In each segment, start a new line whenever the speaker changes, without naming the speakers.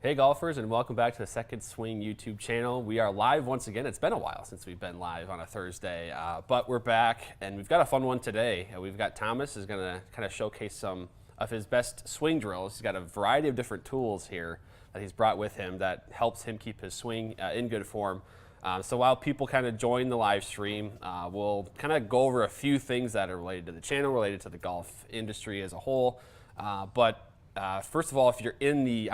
Hey golfers, and welcome back to the Second Swing YouTube channel. We are live once again. It's been a while since we've been live on a Thursday, but we're back and we've got a fun one today. We've got Thomas is going to kind of showcase some of his best swing drills. He's got a variety of different tools here that he's brought with him that helps him keep his swing in good form. So while people kind of join the live stream, we'll kind of go over a few things that are related to the channel, related to the golf industry as a whole, first of all, if you're in the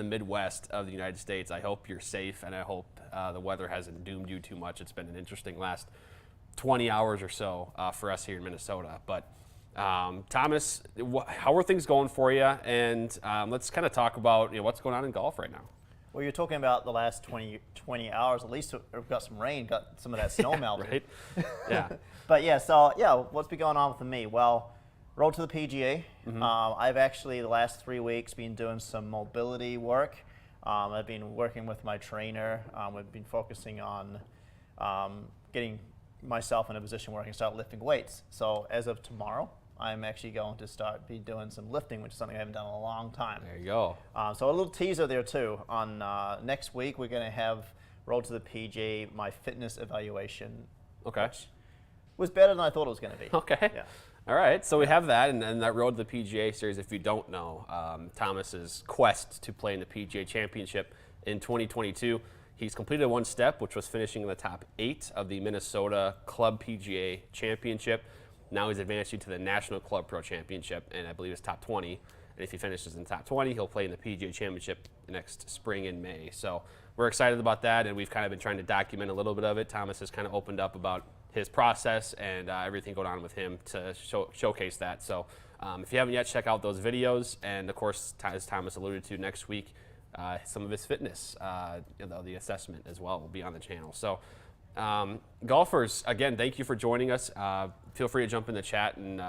Midwest of the United States, I hope you're safe, and I hope the weather hasn't doomed you too much. It's been an interesting last 20 hours or so for us here in Minnesota. But Thomas, how are things going for you? And let's kind of talk about what's going on in golf right now.
Well, you're talking about the last 20 hours. At least we've got some rain, got some of that snow melted.
Right? Yeah.
But what's been going on with me? Well, rolled to the PGA.
Mm-hmm.
I've actually, the last 3 weeks, been doing some mobility work. I've been working with my trainer. We've been focusing on getting myself in a position where I can start lifting weights. So as of tomorrow, I'm actually going to be doing some lifting, which is something I haven't done in a long time.
There you go.
So a little teaser there too. On next week, we're going to have rolled to the PGA, my fitness evaluation.
Okay.
Which was better than I thought it was going to be.
Okay.
Yeah.
All right, so we have that, and that road to the PGA Series, if you don't know, Thomas's quest to play in the PGA Championship in 2022. He's completed one step, which was finishing in the top 8 of the Minnesota Club PGA Championship. Now he's advanced you to the National Club Pro Championship, and I believe it's top 20. And if he finishes in top 20, he'll play in the PGA Championship next spring in May. So we're excited about that, and we've kind of been trying to document a little bit of it. Thomas has kind of opened up about his process and everything going on with him to showcase that. So if you haven't yet, check out those videos. And of course, as Thomas alluded to, next week, some of his fitness, the assessment as well will be on the channel. So golfers, again, thank you for joining us. Feel free to jump in the chat and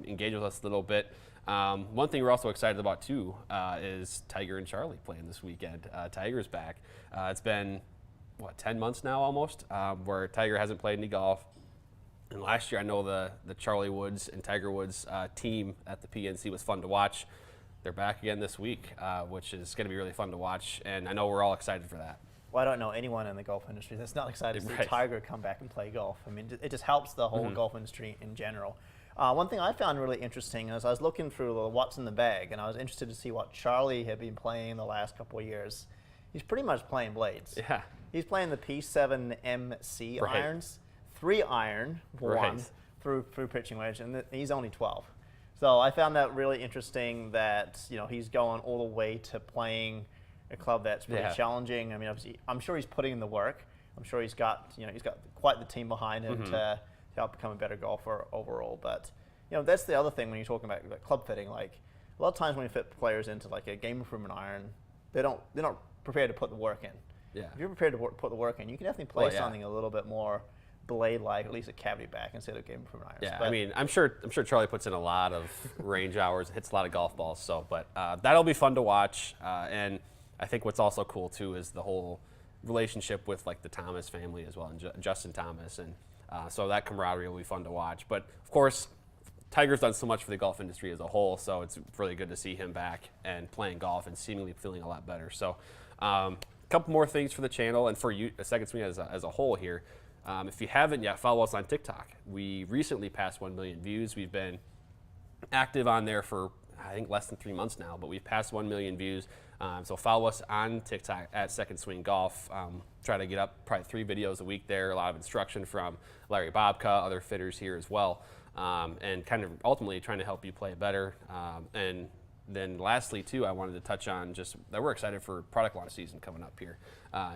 engage with us a little bit. One thing we're also excited about too is Tiger and Charlie playing this weekend. Tiger's back. It's been 10 months now almost, where Tiger hasn't played any golf. And last year, I know the Charlie Woods and Tiger Woods team at the PNC was fun to watch. They're back again this week, which is going to be really fun to watch, and I know we're all excited for that.
Well, I don't know anyone in the golf industry that's not excited to see
Right.
Tiger come back and play golf. I mean, it just helps the whole golf industry in general. One thing I found really interesting is I was looking through what's in the bag, and I was interested to see what Charlie had been playing the last couple of years. He's pretty much playing blades.
Yeah.
He's playing the P7MC
Right.
irons, 3-iron one
Right.
through pitching wedge, and he's only 12. So I found that really interesting that he's going all the way to playing a club that's pretty challenging. I mean, obviously, I'm sure he's putting in the work. I'm sure he's got quite the team behind him to help become a better golfer overall. But that's the other thing when you're talking about club fitting. Like a lot of times when you fit players into like a game improvement iron, they're not prepared to put the work in.
Yeah.
If you're prepared to put the work in, you can definitely play something a little bit more blade-like, at least a cavity back instead of game improvement irons.
Yeah,
But
I mean, I'm sure Charlie puts in a lot of range hours, hits a lot of golf balls. So, but that'll be fun to watch. And I think what's also cool too is the whole relationship with like the Thomas family as well, and Justin Thomas, and so that camaraderie will be fun to watch. But of course, Tiger's done so much for the golf industry as a whole, so it's really good to see him back and playing golf and seemingly feeling a lot better. So, a couple more things for the channel and for you, a Second Swing as a whole here. If you haven't yet, follow us on TikTok. We recently passed 1 million views. We've been active on there for, I think, less than 3 months now, but we've passed 1 million views. So follow us on TikTok at Second Swing Golf. Try to get up probably 3 videos a week there, a lot of instruction from Larry Bobka, other fitters here as well, and kind of ultimately trying to help you play better. And then lastly, too, I wanted to touch on just that we're excited for product launch season coming up here.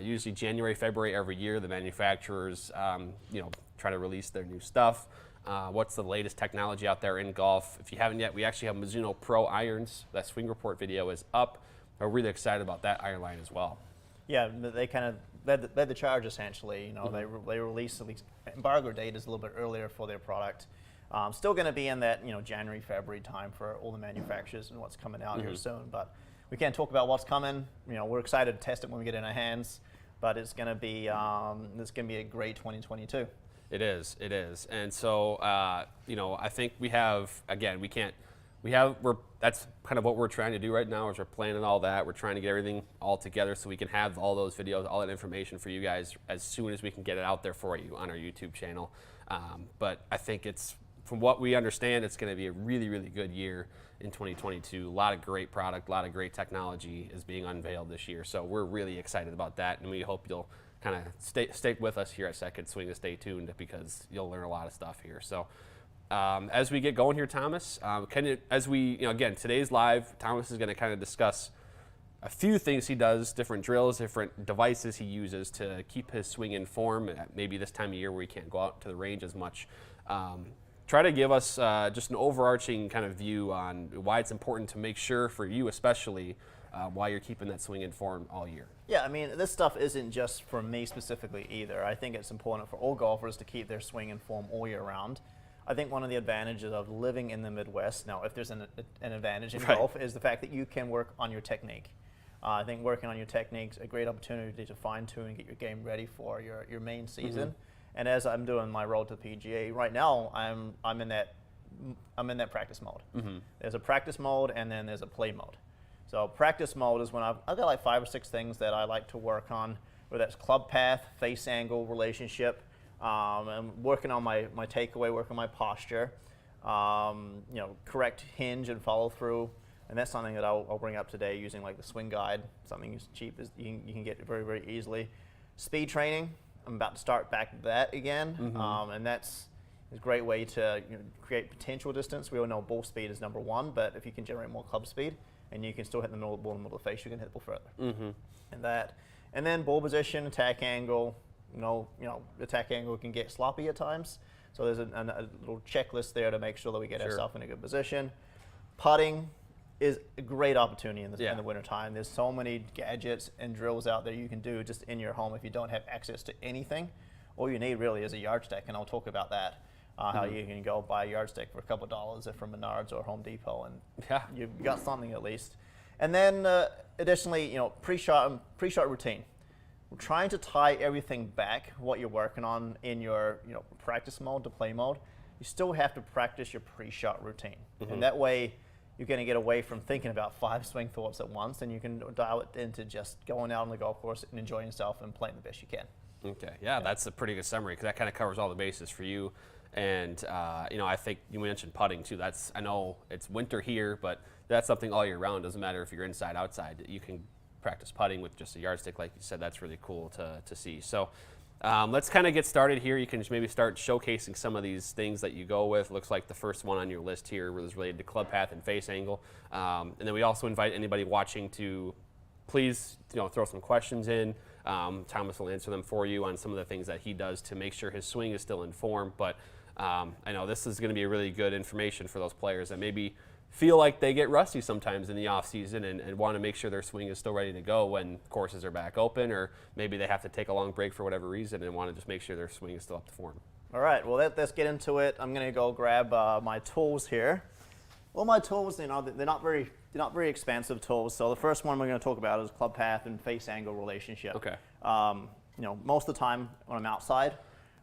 Usually January, February every year, the manufacturers, try to release their new stuff. What's the latest technology out there in golf? If you haven't yet, we actually have Mizuno Pro irons. That Swing Report video is up. We're really excited about that iron line as well.
yeah, they kind of led the charge essentially. They released, at least embargo date is a little bit earlier for their product. Still going to be in that January, February time for all the manufacturers and what's coming out here soon. But we can't talk about what's coming. We're excited to test it when we get it in our hands. But it's going to be a great 2022.
It is, and so I think we have, again, we can't that's kind of what we're trying to do right now is we're planning all that. We're trying to get everything all together so we can have all those videos, all that information for you guys as soon as we can get it out there for you on our YouTube channel. But I think from what we understand, it's going to be a really, really good year in 2022. A lot of great product, a lot of great technology is being unveiled this year. So we're really excited about that, and we hope you'll kind of stay with us here at Second Swing and stay tuned because you'll learn a lot of stuff here. So as we get going here, Thomas, again, today's live, Thomas is going to kind of discuss a few things he does, different drills, different devices he uses to keep his swing in form at maybe this time of year where he can't go out to the range as much. Try to give us just an overarching kind of view on why it's important to make sure, for you especially, why you're keeping that swing in form all year.
Yeah, I mean, this stuff isn't just for me specifically either. I think it's important for all golfers to keep their swing in form all year round. I think one of the advantages of living in the Midwest, now if there's an advantage in golf, is the fact that you can work on your technique. I think working on your technique is a great opportunity to fine-tune and get your game ready for your main season. And as I'm doing my road to the PGA right now, I'm in that practice mode. There's a practice mode and then there's a play mode. So practice mode is when I've got like 5 or 6 things that I like to work on, whether that's club path, face angle, relationship. I'm working on my takeaway, working on my posture, correct hinge and follow through. And that's something that I'll bring up today using like the swing guide, something as cheap as you can get very, very easily. Speed training, I'm about to start back that again. And that's a great way to create potential distance. We all know ball speed is #1, but if you can generate more club speed and you can still hit the middle of the ball in the middle of the face, you can hit the ball further. And then ball position, attack angle. Attack angle can get sloppy at times. So there's a little checklist there to make sure that we get ourselves in a good position. Putting is a great opportunity in the wintertime. There's so many gadgets and drills out there you can do just in your home if you don't have access to anything. All you need really is a yardstick, and I'll talk about that, how you can go buy a yardstick for a couple of dollars from Menards or Home Depot, and you've got something at least. And then additionally, pre-shot routine. We're trying to tie everything back, what you're working on in your practice mode to play mode. You still have to practice your pre-shot routine. And that way you're going to get away from thinking about 5 swing thoughts at once, and you can dial it into just going out on the golf course and enjoying yourself and playing the best you can.
Okay, yeah, that's a pretty good summary because that kind of covers all the bases for you. And I think you mentioned putting too. I know it's winter here, but that's something all year round. Doesn't matter if you're inside, outside. You can practice putting with just a yardstick, like you said. That's really cool to see. So let's kind of get started here. You can just maybe start showcasing some of these things that you go with. Looks like the first one on your list here was related to club path and face angle. And then we also invite anybody watching to please throw some questions in. Thomas will answer them for you on some of the things that he does to make sure his swing is still in form. But I know this is going to be a really good information for those players that maybe feel like they get rusty sometimes in the off season and want to make sure their swing is still ready to go when courses are back open, or maybe they have to take a long break for whatever reason and want to just make sure their swing is still up to form.
All right, well, let's get into it. I'm going to go grab my tools here. Well, my tools, they're not very expensive tools. So the first one we're going to talk about is club path and face angle relationship.
Okay.
Most of the time when I'm outside,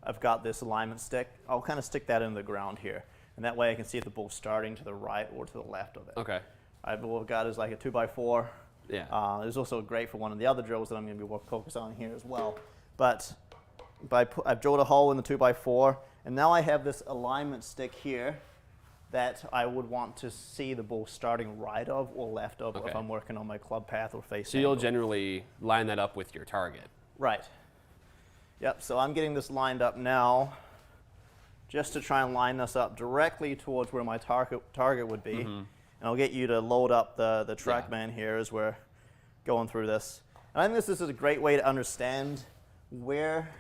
I've got this alignment stick. I'll kind of stick that into the ground here. And that way I can see if the ball's starting to the right or to the left of it. Okay. I've got is like a 2x4. Yeah. It's also great for one of the other drills that I'm going to be focused on here as well. But I've drilled a hole in the 2x4, and now I have this alignment stick here that I would want to see the ball starting right of or left of if I'm working on my club path or face angle.
You'll generally line that up with your target.
Right. Yep, so I'm getting this lined up now just to try and line this up directly towards where my target would be. And I'll get you to load up the TrackMan here as we're going through this. And I think this is a great way to understand where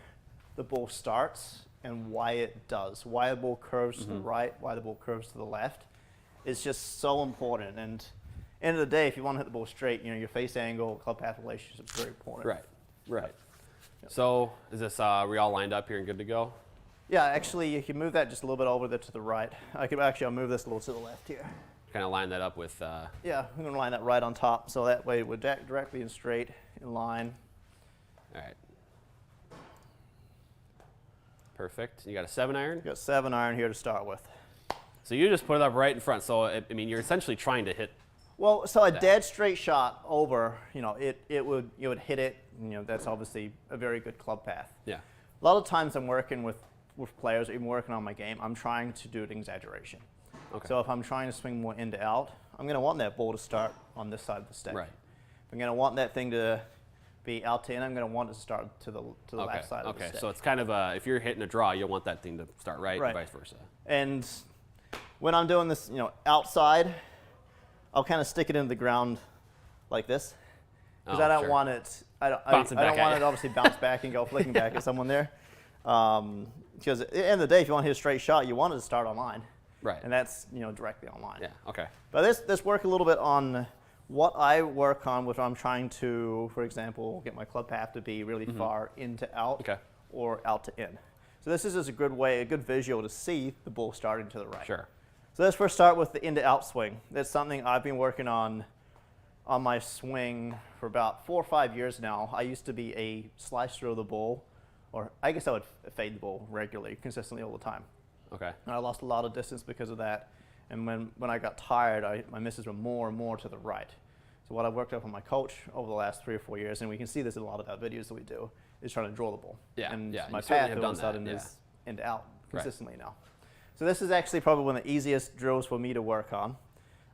the ball starts and why it does. Why the ball curves to the right, why the ball curves to the left. It's just so important. And end of the day, if you want to hit the ball straight, your face angle, club path relationship is very important.
Right. Yep. So is this, are we all lined up here and good to go?
Yeah, actually, you can move that just a little bit over there to the right. I'll move this a little to the left here.
Kind of line that up with...
Yeah, I'm going to line that right on top, so that way we're directly and straight in line.
All right. Perfect. You got a 7-iron?
Got a 7-iron here to start with.
So you just put it up right in front. So I mean, you're essentially trying to hit.
Well, so a dead straight shot over, you know, you would hit it. You know, that's obviously a very good club path.
Yeah.
A lot of times I'm working with players, or even working on my game, I'm trying to do an exaggeration.
Okay.
So if I'm trying to swing more in to out, I'm going to want that ball to start on this side of the stick.
Right.
If I'm going to want that thing to be out to in, I'm going to want it to start to the left side of the stick.
Okay, so it's kind of if you're hitting a draw, you'll want that thing to start right, and vice versa.
And when I'm doing this, you know, outside, I'll kind of stick it into the ground like this, because I don't want it. I don't want it obviously bounce back and go flicking back at someone there. Because at the end of the day, if you want to hit a straight shot, you want it to start on line.
Right.
And that's, you know, directly on line.
Yeah. Okay.
But let's work a little bit on what I work on, which I'm trying to, for example, get my club path to be really far in to out, or out to in. So this is just a good way, a good visual to see the ball starting to the right.
Sure.
So let's first start with the in to out swing. That's something I've been working on my swing for about 4 or 5 years now. I used to be a slice throw the ball, or I guess I would fade the ball regularly, consistently all the time.
Okay.
And I lost a lot of distance because of that. And when I got tired, my misses were more and more to the right. So what I've worked up on my coach over the last 3 or 4 years, and we can see this in a lot of our videos that we do, is trying to draw the ball.
Yeah.
And
yeah.
my path all of a sudden is in to out consistently now. So this is actually probably one of the easiest drills for me to work on.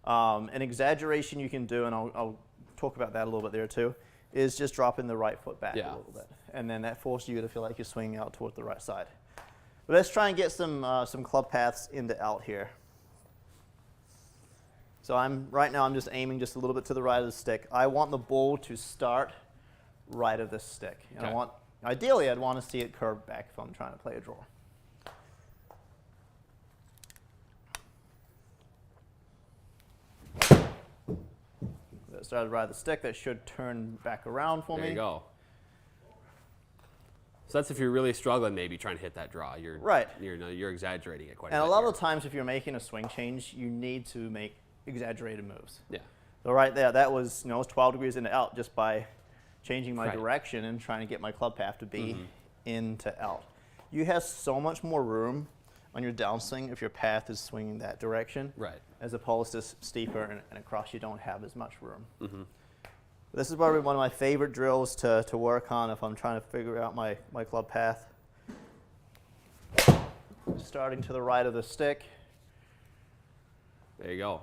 An exaggeration you can do, and I'll talk about that a little bit there too, is just dropping the right foot back a little bit. And then that forces you to feel like you're swinging out toward the right side. But let's try and get some club paths into out here. So right now I'm just aiming just a little bit to the right of the stick. I want the ball to start right of this stick. And ideally I'd want to see it curve back if I'm trying to play a draw. That started right of the stick. That should turn back around for me.
There you go. So that's if you're really struggling, maybe trying to hit that draw. You're exaggerating it quite a bit.
And a lot of the times, if you're making a swing change, you need to make exaggerated moves.
Yeah.
So right there, that was, it was 12 degrees into out just by changing my direction and trying to get my club path to be in to out. You have so much more room on your downswing if your path is swinging that direction, as opposed to steeper and across. You don't have as much room. This is probably one of my favorite drills to work on if I'm trying to figure out my club path. Starting to the right of the stick.
There you go.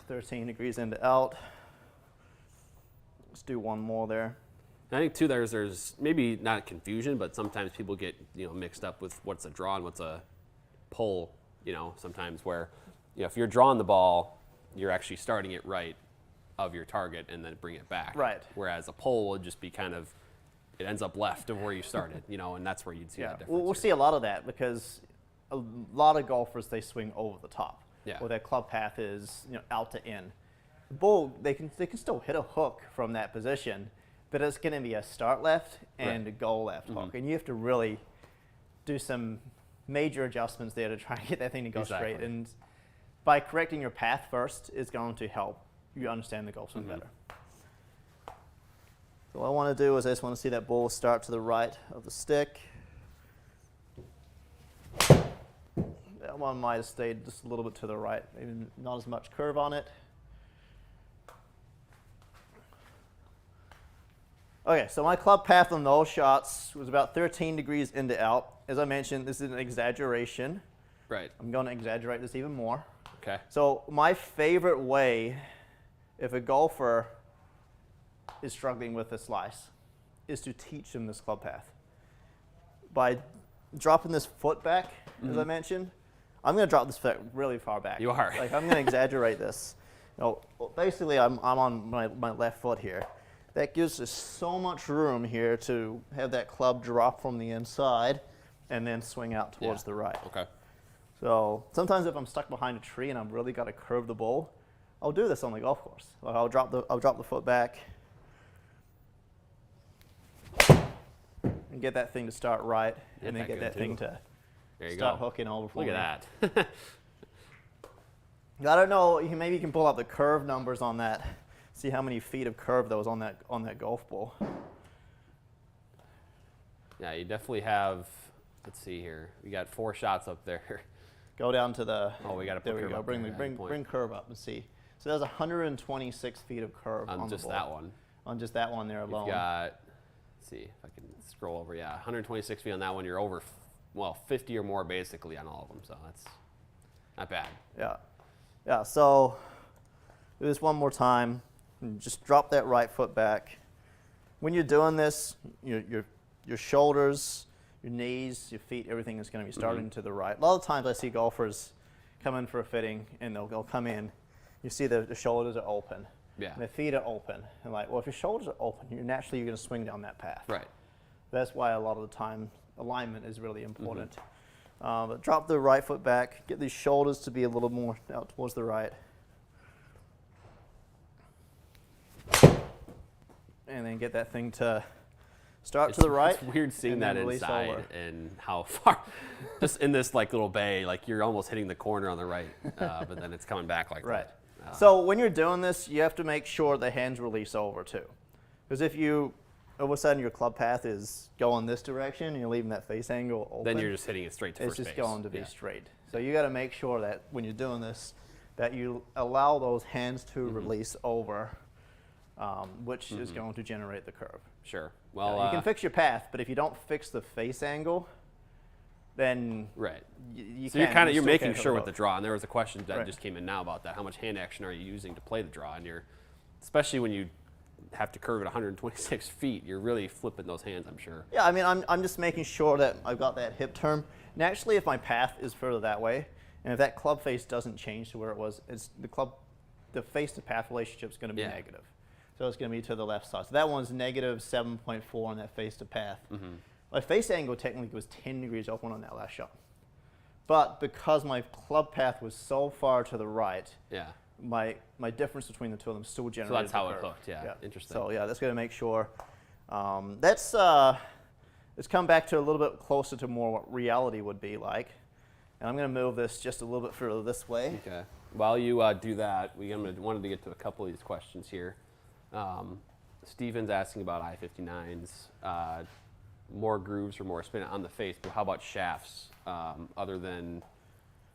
13 degrees into out. Let's do one more there.
I think too, there's maybe not confusion, but sometimes people get mixed up with what's a draw and what's a pull. Sometimes where if you're drawing the ball, you're actually starting it right of your target and then bring it back.
Right.
Whereas a pull would just be kind of, it ends up left of where you started, and that's where you'd see that difference.
We'll see a lot of that because a lot of golfers, they swing over the top. Or their club path is out to in. The ball, they can still hit a hook from that position, but it's going to be a start left and a go left hook. And you have to really do some major adjustments there to try and get that thing to go straight. And by correcting your path first is going to help you understand the golf swing better. So what I want to do is I just want to see that ball start to the right of the stick. That one might have stayed just a little bit to the right, maybe not as much curve on it. Okay, so my club path on those shots was about 13 degrees into out. As I mentioned, this is an exaggeration.
Right.
I'm going to exaggerate this even more.
Okay.
So my favorite way, if a golfer is struggling with a slice, is to teach them this club path. By dropping this foot back, as I mentioned, I'm going to drop this foot really far back.
You are.
Like I'm going to exaggerate this. Basically, I'm on my left foot here. That gives us so much room here to have that club drop from the inside and then swing out towards the right.
Okay.
So sometimes if I'm stuck behind a tree and I've really got to curve the ball, I'll do this on the golf course. Like I'll drop the foot back and get that thing to start right, and then get that thing to start hooking over for me.
Look at that.
I don't know. Maybe you can pull out the curve numbers on that. See how many feet of curve there was on that golf ball.
Yeah, you definitely have. Let's see here. We got 4 shots up there.
Go down to the.
Oh, we got to put
There we
curve
go.
up
Bring
there,
bring
point.
bring curve up and see. So there's 126 feet of curve on
just
the board.
that one.
On just that one there alone.
You've got, let's see if I can scroll over. Yeah, 126 feet on that one. You're over, well, 50 or more basically on all of them. So that's not bad.
Yeah. Yeah. So do this one more time. And just drop that right foot back. When you're doing this, your shoulders, your knees, your feet, everything is going to be starting to the right. A lot of times I see golfers come in for a fitting and they'll come in. You see the shoulders are open.
Yeah.
And the feet are open. And like, well, if your shoulders are open, you're going to swing down that path.
Right.
That's why a lot of the time alignment is really important. But drop the right foot back. Get these shoulders to be a little more out towards the right. And then get that thing to start to the right.
It's weird seeing
and
that
then release
inside
over.
and how far, just in this like little bay, like you're almost hitting the corner on the right, but then it's coming back like
Right.
that.
So when you're doing this, you have to make sure the hands release over too. Because if you, all of a sudden your club path is going this direction and you're leaving that face angle open,
Then you're just hitting it straight to
it's
first
just
base.
going to be
Yeah.
straight. So you got to make sure that when you're doing this, that you allow those hands to release over, which is going to generate the curve.
Sure. Well,
You can fix your path, but if you don't fix the face angle, then
right.
you
So
can't.
you're
still
making
can't hit
sure
the
with the
road.
draw, and there was a question that
Right.
just came in now about that. How much hand action are you using to play the draw? And you're, especially when you have to curve at 126 feet, you're really flipping those hands, I'm sure.
Yeah, I mean, I'm just making sure that I've got that hip turn. Naturally, if my path is further that way, and if that club face doesn't change to where it was, the face to path relationship is going to be negative. So it's going to be to the left side. So that one's negative 7.4 on that face to path. My face angle technically was 10 degrees open on that last shot. But because my club path was so far to the right, my difference between the two of them still generated.
So that's how
the
it
curve.
hooked, yeah. Interesting.
So yeah, that's going to make sure. Let's come back to a little bit closer to more what reality would be like. And I'm going to move this just a little bit further this way.
Okay. While you do that, we wanted to get to a couple of these questions here. Steven's asking about I-59s, more grooves or more spin on the face, but how about shafts other than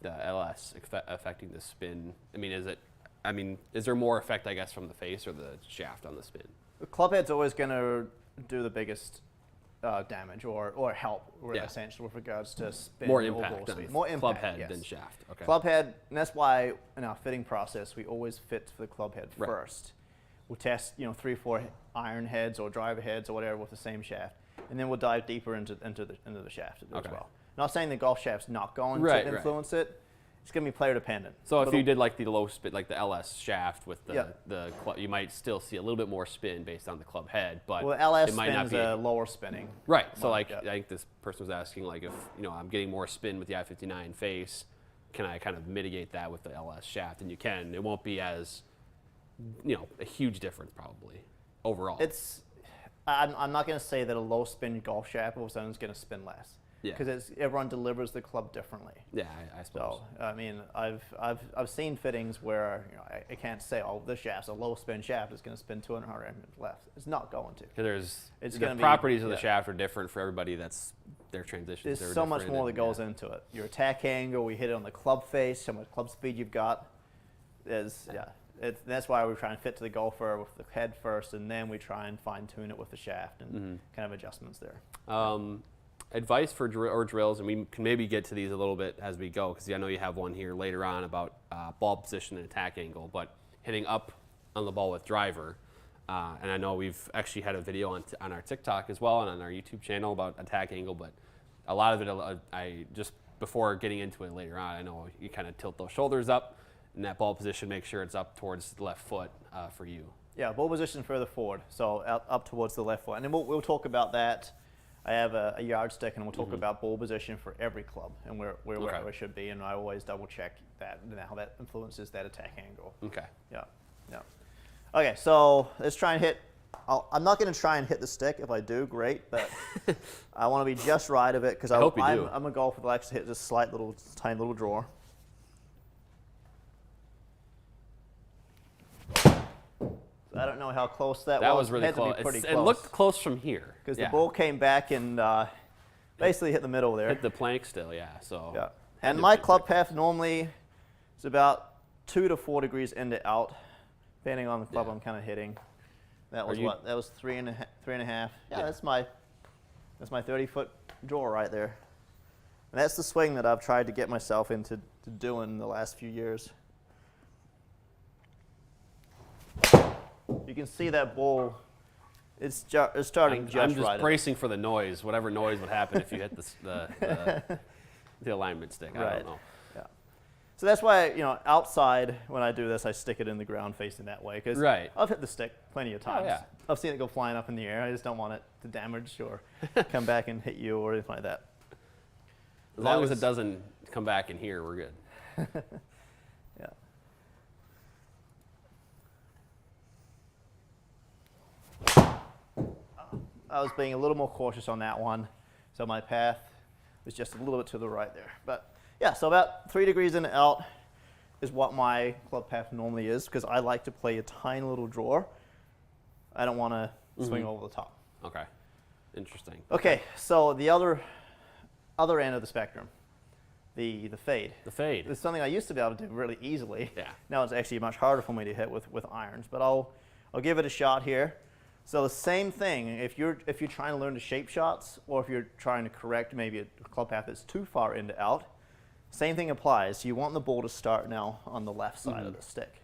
the LS affecting the spin? I mean, is there more effect, I guess, from the face or the shaft on the spin?
The club head's always going to do the biggest damage or help, essentially, with regards to spin.
More
or
impact
ball
on
speed.
the
More impact,
club head
yes.
than shaft. Okay.
Club head, and that's why in our fitting process we always fit for the club head
Right.
first. We'll test 3 or 4 iron heads or driver heads or whatever with the same shaft, and then we'll dive deeper into the shaft as well. Not saying the golf shaft's not going to influence it. It's going to be player dependent.
So if you did like the low spin, like the LS shaft with the club, you might still see a little bit more spin based on the club head, but
LS
it might not
spins
be
lower spinning.
right. So I think this person was asking like if I'm getting more spin with the I-59 face, can I kind of mitigate that with the LS shaft? And you can. It won't be as a huge difference probably overall.
I'm not going to say that a low spin golf shaft all of a sudden is going to spin less.
Yeah.
Because everyone delivers the club differently.
Yeah, I suppose.
So I mean, I've seen fittings where I can't say, oh, this shaft's a low spin shaft is going to spin 200 left. It's not going to.
Because
It's
the
gonna be-
properties of the shaft are different for everybody. That's their transitions.
There's
are
so much
different
more that
and,
goes into it. Your attack angle, we hit it on the club face, how much club speed you've got. That's why we try and fit to the golfer with the head first, and then we try and fine tune it with the shaft and kind of adjustments there.
Advice for drills, and we can maybe get to these a little bit as we go, because I know you have one here later on about ball position and attack angle, but hitting up on the ball with driver. And I know we've actually had a video on our TikTok as well and on our YouTube channel about attack angle, but a lot of it, I just before getting into it later on, I know you kind of tilt those shoulders up, and that ball position, make sure it's up towards the left foot for you.
Yeah, ball position further forward, so up towards the left foot. And then we'll talk about that. I have a yardstick, and we'll talk about ball position for every club and where it should be. And I always double check that and how that influences that attack angle.
Okay.
Yeah. Okay, so let's try and hit. I'm not going to try and hit the stick. If I do, great. But I want to be just right of it because I'm a golfer that likes to hit this tiny little draw. I don't know how close that was.
That was really
Had to be
close.
pretty
It
close.
looked close from here.
Because the ball came back and basically hit the middle there.
Hit the plank still, yeah. So
Yeah. And my club path normally is about 2 to 4 degrees in to out, depending on the club I'm kind of hitting. That was what? That was 3.5. Yeah, that's my 30-foot draw right there. And that's the swing that I've tried to get myself into doing the last few years. You can see that ball. It's starting just right.
I'm just bracing for the noise, whatever noise would happen if you hit the alignment stick. I don't know.
Yeah. So that's why, outside when I do this, I stick it in the ground facing that way, because I've hit the stick plenty of times. I've seen it go flying up in the air. I just don't want it to damage or come back and hit you or anything like that.
As long as it doesn't come back in here, we're good.
Yeah. I was being a little more cautious on that one, so my path was just a little bit to the right there. But yeah, so about 3 degrees in and out is what my club path normally is, because I like to play a tiny little draw. I don't want to swing over the top.
Okay, interesting.
Okay, so the other end of the spectrum, the fade.
The fade.
It's something I used to be able to do really easily.
Yeah.
Now it's actually much harder for me to hit with irons, but I'll give it a shot here. So the same thing, if you're trying to learn to shape shots, or if you're trying to correct maybe a club path that's too far in to out, same thing applies. You want the ball to start now on the left side of the stick.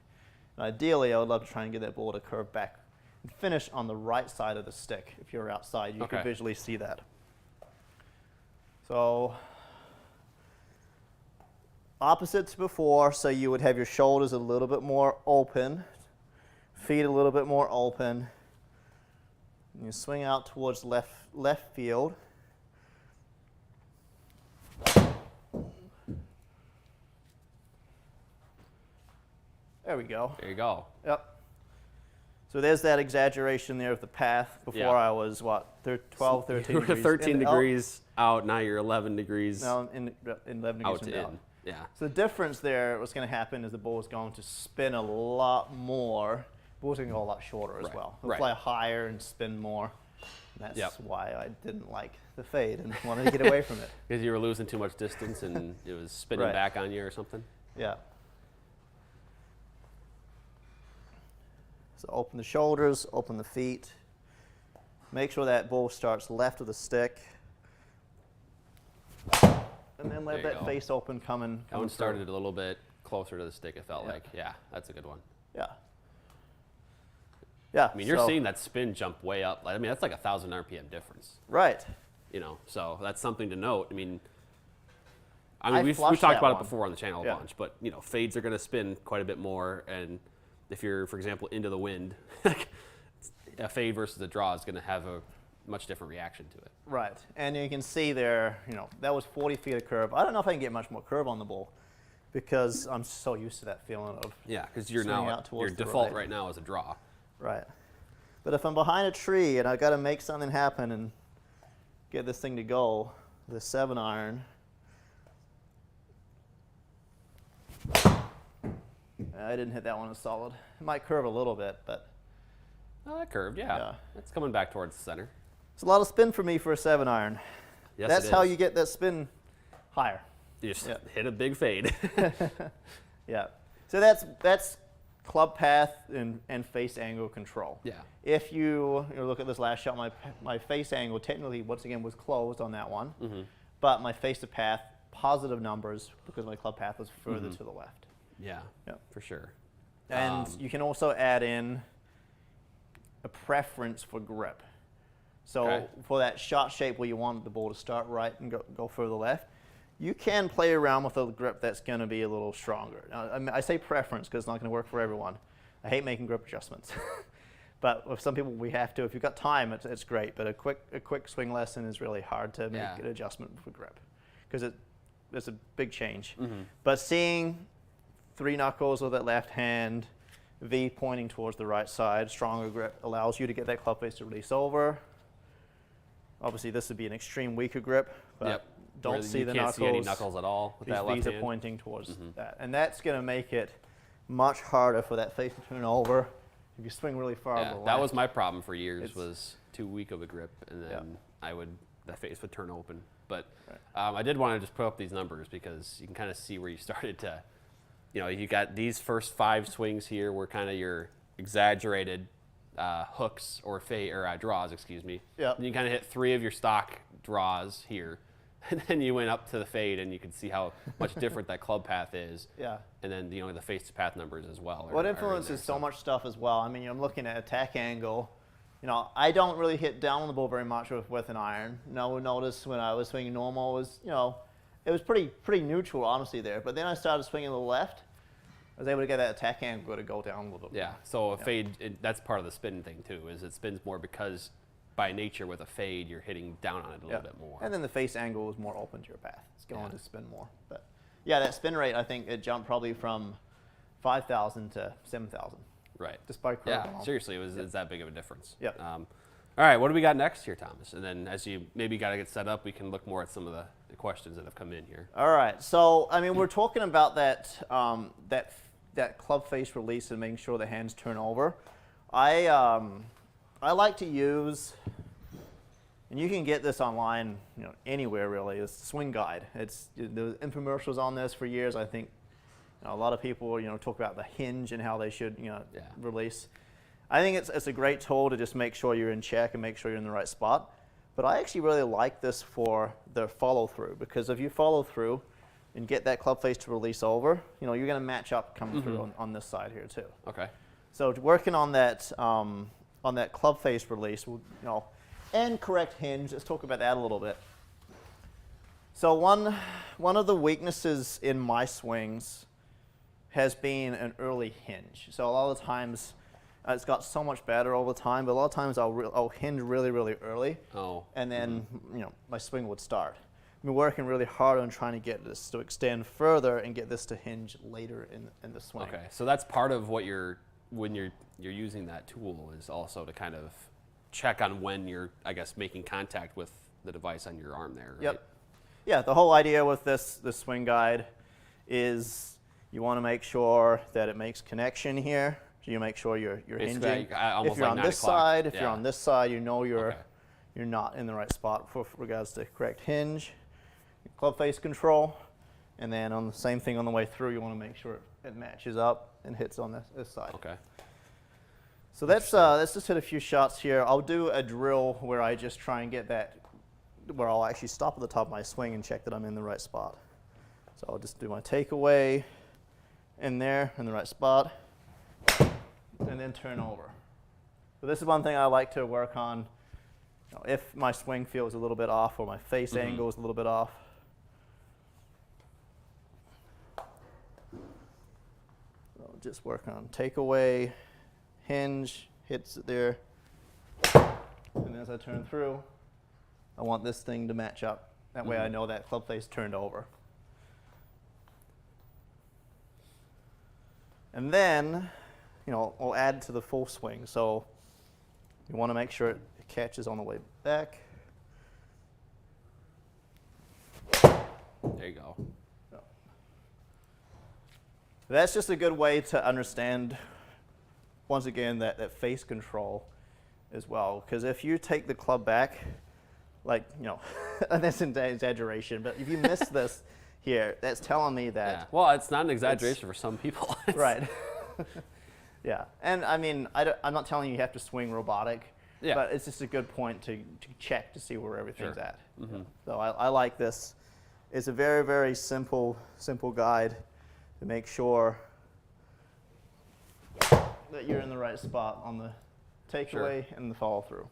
And ideally, I would love to try and get that ball to curve back and finish on the right side of the stick. If you're outside, you can visually see that. So opposite to before, so you would have your shoulders a little bit more open, feet a little bit more open. And you swing out towards left field. There we go.
There you go.
Yep. So there's that exaggeration there of the path. Before I was, what, 12, 13 degrees
13 degrees out, now you're 11 degrees.
Now in 11 degrees
out
from
to
down.
in. Yeah.
So the difference there, what's going to happen is the ball is going to spin a lot more. The ball's going to go a lot shorter as well. It'll fly higher and spin more. That's why I didn't like the fade and wanted to get away from it.
Because you were losing too much distance and it was spinning back on you or something?
Yeah. So open the shoulders, open the feet. Make sure that ball starts left of the stick. And then let that face open coming.
That one started a little bit closer to the stick, it felt like. Yeah, that's a good one.
Yeah. Yeah.
I mean, you're seeing that spin jump way up. I mean, that's like 1,000 RPM difference.
Right.
So that's something to note. I mean, we've talked about it before on the channel a bunch, but fades are going to spin quite a bit more, and if you're, for example, into the wind, a fade versus a draw is going to have a much different reaction to it.
Right, and you can see there, that was 40 feet of curve. I don't know if I can get much more curve on the ball, because I'm so used to that feeling of
because your default right now is a draw.
Right. But if I'm behind a tree and I've got to make something happen and get this thing to go, the 7-iron, I didn't hit that one as solid. It might curve a little bit, but...
Oh, that curved, yeah. It's coming back towards the center.
It's a lot of spin for me for a 7-iron.
Yes,
that's how you get that spin higher.
You just hit a big fade.
Yeah. So that's club path and face angle control.
Yeah.
If you look at this last shot, my face angle technically, once again, was closed on that one, but my face to path, positive numbers because my club path was further to the left.
Yeah, for sure.
And you can also add in a preference for grip. So for that shot shape where you want the ball to start right and go further left, you can play around with a grip that's going to be a little stronger. Now, I say preference because it's not going to work for everyone. I hate making grip adjustments. But with some people, we have to. If you've got time, it's great. But a quick swing lesson is really hard to make an adjustment for grip because it's a big change. But seeing 3 knuckles with that left hand, V pointing towards the right side, stronger grip allows you to get that club face to release over. Obviously, this would be an extreme weaker grip, but don't see the knuckles.
You can't see any knuckles at all with that left hand.
These V's are pointing towards that. And that's going to make it much harder for that face to turn over. If you swing really far over the left.
That was my problem for years, was too weak of a grip, and then that face would turn open. But I did want to just put up these numbers because you can kind of see where you started to, you got these first 5 swings here were kind of your exaggerated hooks or draws, excuse me.
Yep.
And you kind of hit 3 of your stock draws here. And then you went up to the fade, and you can see how much different that club path is.
Yeah.
And then the face to path numbers as well.
What influences so much stuff as well? I mean, I'm looking at attack angle. I don't really hit down on the ball very much with an iron. Notice when I was swinging normal, it was it was pretty neutral, honestly, there. But then I started swinging to the left. I was able to get that attack angle to go down a little bit.
Yeah. So a fade, that's part of the spin thing too. Is it spins more because by nature with a fade you're hitting down on it a little bit more.
And then the face angle is more open to your path. It's going to spin more. But yeah, that spin rate, I think it jumped probably from 5,000 to 7,000.
Right.
Just by curve.
Yeah, seriously, it's that big of a difference.
Yep.
All right, what do we got next here, Thomas? And then as you maybe got to get set up, we can look more at some of the questions that have come in here.
All right. So, I mean, we're talking about that that club face release and making sure the hands turn over. I like to use, and you can get this online, anywhere really. It's the Swing Guide. The infomercials on this for years. I think a lot of people, talk about the hinge and how they should, release. I think it's a great tool to just make sure you're in check and make sure you're in the right spot. But I actually really like this for the follow through, because if you follow through and get that club face to release over, you're going to match up coming through on this side here too.
Okay.
So working on that club face release, and correct hinge. Let's talk about that a little bit. So one of the weaknesses in my swings has been an early hinge. So a lot of times, it's got so much better all the time, but a lot of times I'll hinge really, really early, and then my swing would start. I've been working really hard on trying to get this to extend further and get this to hinge later in the swing.
Okay, so that's part of what when you're using that tool is also to kind of check on when you're, I guess, making contact with the device on your arm there. Right?
Yep. Yeah, the whole idea with this Swing Guide is you want to make sure that it makes connection here. So you make sure you're hinging. If you're on this side, if you're on this side, you're not in the right spot for regards to correct hinge, club face control, and then on the same thing on the way through, you want to make sure it matches up and hits on this side.
Okay.
So let's just hit a few shots here. I'll do a drill where I just try and get that, where I'll actually stop at the top of my swing and check that I'm in the right spot. So I'll just do my takeaway in there in the right spot, and then turn over. So this is one thing I like to work on. If my swing feels a little bit off or my face angle is a little bit off. I'll just work on takeaway, hinge, hits it there, and as I turn through, I want this thing to match up. That way I know that club face turned over. And then, I'll add to the full swing. So you want to make sure it catches on the way back.
There you go.
So that's just a good way to understand, once again, that face control as well. Because if you take the club back, and that's an exaggeration, but if you miss this here, that's telling me that.
Yeah. Well, it's not an exaggeration for some people.
Right. Yeah. And I mean, I'm not telling you have to swing robotic, but it's just a good point to check to see where everything's at. So I like this. It's a very, very simple guide to make sure that you're in the right spot on the takeaway and the follow through.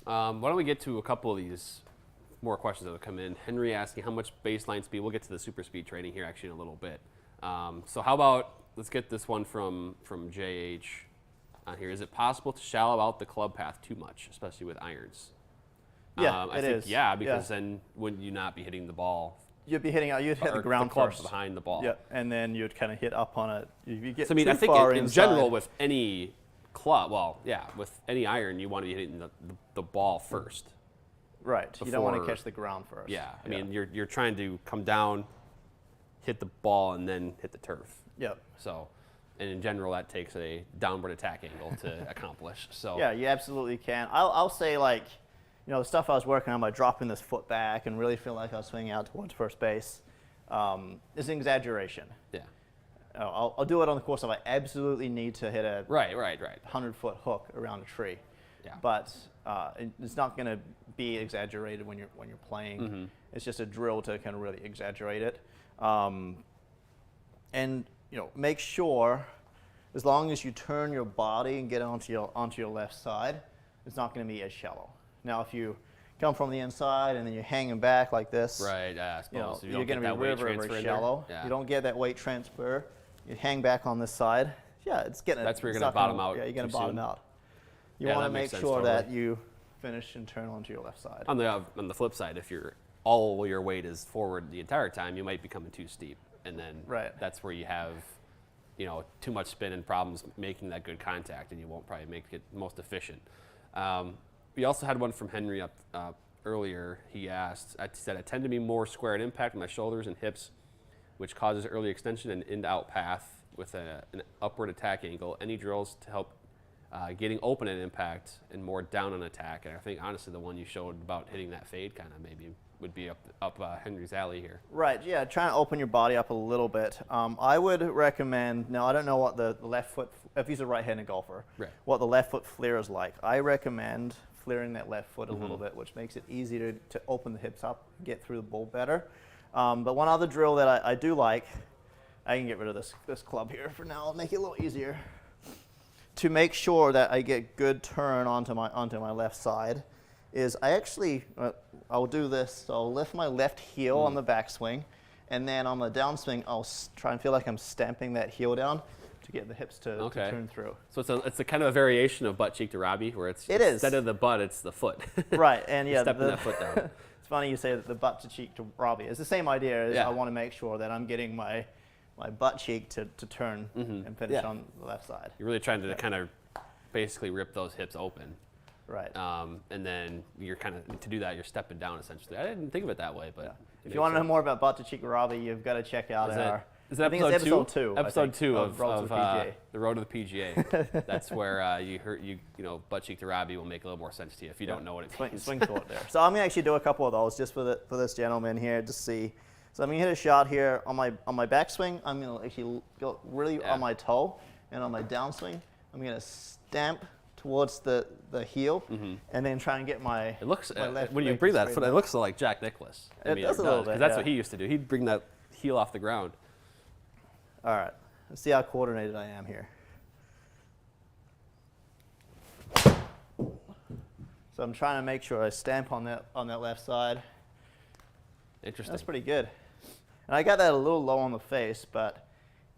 Why don't we get to a couple of these more questions that have come in. Henry asking how much baseline speed. We'll get to the SuperSpeed training here actually in a little bit. So how about, let's get this one from JH on here. Is it possible to shallow out the club path too much, especially with irons?
Yeah,
I think, yeah, because then wouldn't you not be hitting the ball?
You'd be hitting out. You'd hit the ground first,
behind the ball.
Yeah, and then you'd kind of hit up on it. You get
so, I mean,
too
I think
far
in
inside.
general with any club, with any iron, you want to be hitting the ball first.
Right. You don't want to catch the ground first.
Yeah. I mean, you're trying to come down, hit the ball, and then hit the turf.
Yep.
So, and in general, that takes a downward attack angle to accomplish. So
yeah, you absolutely can. I'll say, like, the stuff I was working on by dropping this foot back and really feel like I was swinging out towards first base is an exaggeration.
Yeah.
I'll do it on the course if I absolutely need to hit a
Right.
100-foot hook around a tree.
Yeah.
But it's not going to be exaggerated when you're playing.
Mm-hmm.
It's just a drill to kind of really exaggerate it. And make sure, as long as you turn your body and get onto your left side, it's not going to be as shallow. Now, if you come from the inside and then you're hanging back like this,
Right. I suppose
you're going to be very shallow.
Yeah.
You don't get that weight transfer. You hang back on this side. Yeah, it's getting.
That's where you're going to bottom out.
Yeah, you're going to bottom out. You
Yeah,
want to
that
make
makes
sure
sense,
that
totally.
you finish and turn onto your left side.
On the flip side, if all your weight is forward the entire time, you might be coming too steep, and then that's where you have, too much spin and problems making that good contact, and you won't probably make it most efficient. We also had one from Henry up earlier. He said, I tend to be more square at impact with my shoulders and hips, which causes early extension and in-to-out path with an upward attack angle. Any drills to help getting open at impact and more down on attack? And I think, honestly, the one you showed about hitting that fade kind of maybe would be up Henry's alley here.
Right, yeah, trying to open your body up a little bit. I would recommend, now I don't know what the left foot, if he's a right-handed golfer, what the left foot flare is like. I recommend flaring that left foot a little bit, which makes it easier to open the hips up, get through the ball better. But one other drill that I do like, I can get rid of this club here for now, I'll make it a little easier. To make sure that I get good turn onto my left side, is I actually, I'll do this, so I'll lift my left heel on the backswing, and then on the downswing, I'll try and feel like I'm stamping that heel down to get the hips to turn through.
So it's a kind of a variation of butt cheek to Robbie, where
it is.
Instead of the butt, it's the foot.
Right, and yeah,
stepping that foot down.
It's funny you say that the butt to cheek to Robbie. It's the same idea. As I want to make sure that I'm getting my butt cheek to turn and finish on the left side.
You're really trying to kind of basically rip those hips open.
Right.
And then you're kind of, to do that, you're stepping down essentially. I didn't think of it that way, but.
If you want to know more about butt to cheek Robbie, you've got to check out
Is that episode 2? Episode 2 of
the
Road to the PGA. That's where butt cheek to Robbie will make a little more sense to you if you don't know what it means.
Swing thought there. So I'm gonna actually do a couple of those just for this gentleman here to see. So I'm gonna hit a shot here on my backswing. I'm gonna actually go really on my toe, and on my downswing, I'm gonna stamp towards the heel, and then try and get my.
It looks
my left
when you
leg
bring
to
that foot, it looks like Jack Nicklaus.
It does a little bit,
because that's what he used to do. He'd bring that heel off the ground.
All right, let's see how coordinated I am here. So I'm trying to make sure I stamp on that left side.
Interesting.
That's pretty good. And I got that a little low on the face, but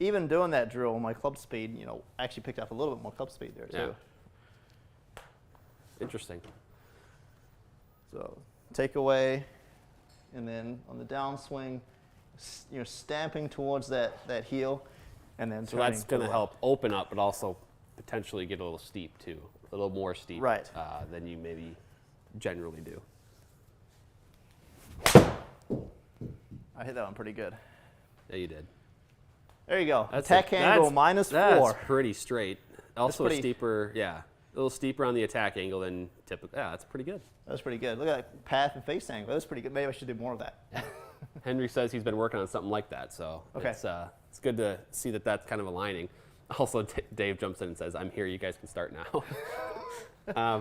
even doing that drill, my club speed, actually picked up a little bit more club speed there too.
Yeah. Interesting.
So take away, and then on the downswing, you're stamping towards that heel, and then
so that's going to help open up, but also potentially get a little steep too, a little more steep than you maybe generally do.
I hit that one pretty good.
Yeah, you did.
There you go. Attack angle -4.
That's pretty straight. Also a little steeper on the attack angle than typical. Yeah, that's pretty good.
That was pretty good. Look at that path and face angle. That was pretty good. Maybe I should do more of that.
Henry says he's been working on something like that, so it's good to see that that's kind of aligning. Also, Dave jumps in and says, "I'm here. You guys can start now."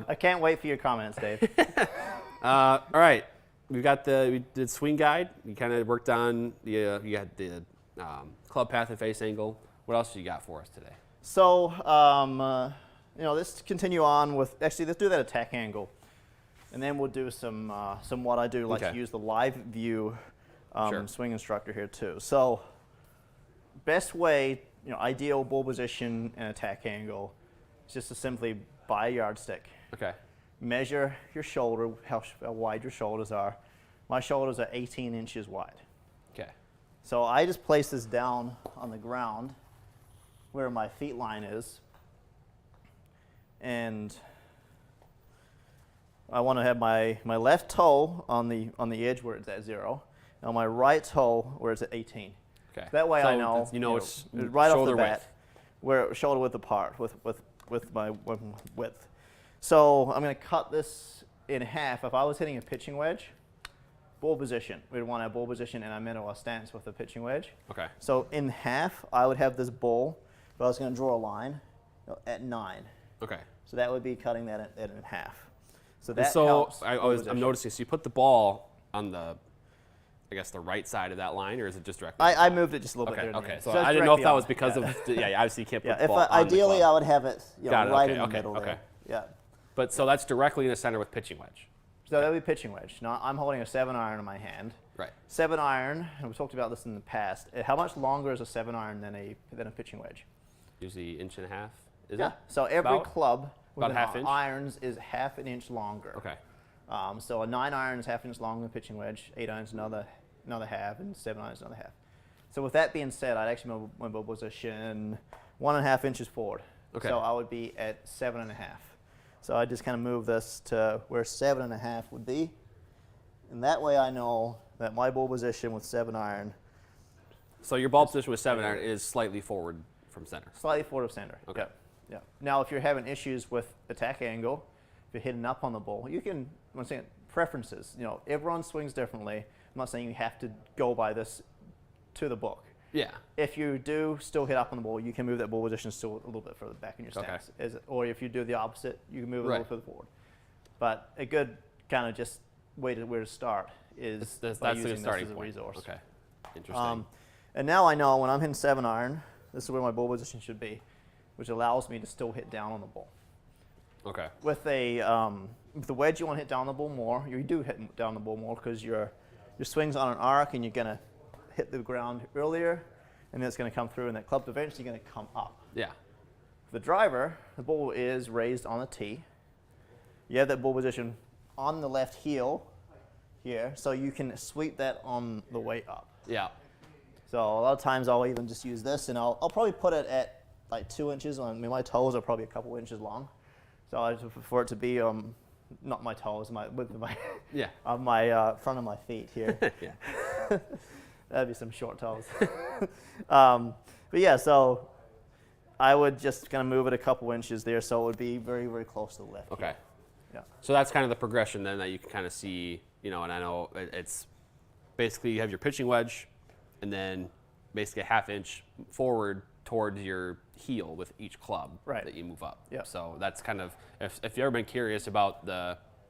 I can't wait for your comments, Dave.
All right, we did swing guide. You kind of worked on you had the club path and face angle. What else you got for us today?
So let's continue on with let's do that attack angle, and then we'll do some what I do to use the live view swing instructor here too. So best way, ideal ball position and attack angle is just to simply buy a yardstick.
Okay.
Measure your shoulder, how wide your shoulders are. My shoulders are 18 inches wide.
Okay.
So I just place this down on the ground where my feet line is, and I want to have my left toe on the edge where it's at 0, and my right toe where it's at 18.
Okay.
That way
so
I know
it's
right off the bat.
width.
we're shoulder width apart with my width. So I'm going to cut this in half. If I was hitting a pitching wedge, ball position, we'd want our ball position and our middle stance with the pitching wedge.
Okay.
So in half, I would have this ball, but I was going to draw a line at 9.
Okay.
So that would be cutting that in half. So that
so
helps.
I'm noticing, so you put the ball on the, I guess, the right side of that line, or is it just directly?
I moved it just a little bit.
Okay.
There
So I didn't know if that was because
of
obviously you can't put
yeah.
the
If
ball on
ideally,
the
I
club.
would have it,
Got it,
right
okay,
in the
okay,
middle
okay.
there. Yeah.
But so that's directly in the center with pitching wedge.
So that would be pitching wedge. Now I'm holding a 7-iron in my hand.
Right.
7-iron, and we've talked about this in the past. How much longer is a 7-iron than a pitching wedge?
Usually 1.5 inches, is
Yeah.
it?
So every
About?
club with
About half inch?
irons is half an inch longer.
Okay.
So a 9-iron is half an inch longer than a pitching wedge. 8-iron's another half, and 7-iron's another half. So with that being said, I'd actually move my ball position 1.5 inches forward.
Okay.
So I would be at 7.5. So I just kind of move this to where 7.5 would be. And that way I know that my ball position with 7-iron,
So your ball position with 7-iron is slightly forward from center.
slightly forward of center.
Okay.
Yeah. Now, if you're having issues with attack angle, if you're hitting up on the ball, you can, I'm saying preferences. Everyone swings differently. I'm not saying you have to go by this to the book.
Yeah.
If you do still hit up on the ball, you can move that ball position still a little bit further back in your stance. Or if you do the opposite, you can move it a little further forward. But a good kind of just where to start is by using this as a resource.
Okay. Interesting.
And now I know when I'm hitting 7-iron, this is where my ball position should be, which allows me to still hit down on the ball.
Okay.
With the wedge, you want to hit down the ball more. You do hit down the ball more because your swing's on an arc and you're going to hit the ground earlier, and then it's going to come through, and that club's eventually going to come up.
Yeah.
For the driver, the ball is raised on the tee. You have that ball position on the left heel here, so you can sweep that on the way up.
Yeah.
So a lot of times I'll even just use this, and I'll probably put it at like 2 inches. My toes are probably a couple inches long, so I just prefer it to be not my toes, width of my my front of my feet here.
Yeah.
That'd be some short toes. But yeah, so I would just kind of move it a couple inches there, so it would be very, very close to the left.
Okay.
Heel. Yeah.
So that's kind of the progression then that you can kind of see, and I know it's basically you have your pitching wedge and then basically a ½ inch forward towards your heel with each club that you move up.
Yeah.
So that's kind of, if you've ever been curious about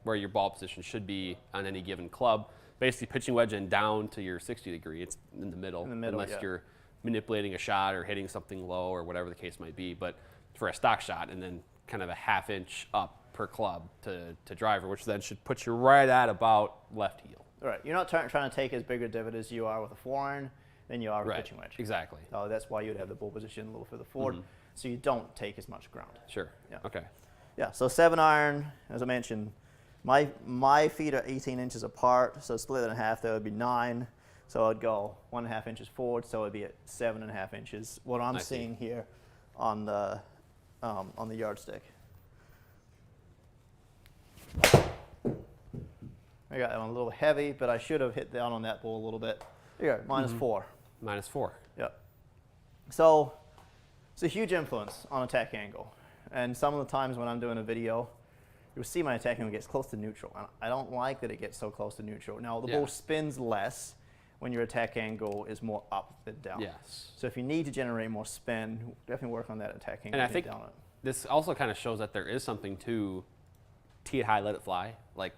where your ball position should be on any given club, basically pitching wedge and down to your 60 degree, it's in the middle, unless you're manipulating a shot or hitting something low or whatever the case might be. But for a stock shot, and then kind of a ½ inch up per club to driver, which then should put you right at about left heel.
Right. You're not trying to take as big a divot as you are with a 4-iron than you are with a pitching wedge.
Exactly.
So that's why you'd have the ball position a little further forward, so you don't take as much ground.
Sure.
Yeah.
Okay.
Yeah. So 7-iron, as I mentioned, my feet are 18 inches apart, so split it in half, that would be 9. So I'd go 1.5 inches forward, so it'd be at 7.5 inches. What I'm seeing here on the yardstick. I got that one a little heavy, but I should have hit down on that ball a little bit. There you go, -4.
-4.
Yep. So it's a huge influence on attack angle. And some of the times when I'm doing a video, you'll see my attack angle gets close to neutral. And I don't like that it gets so close to neutral. Now, the ball spins less when your attack angle is more up than down.
Yes.
So if you need to generate more spin, definitely work on that attack angle.
And I think
down it.
this also kind of shows that there is something to tee it high, let it fly. Like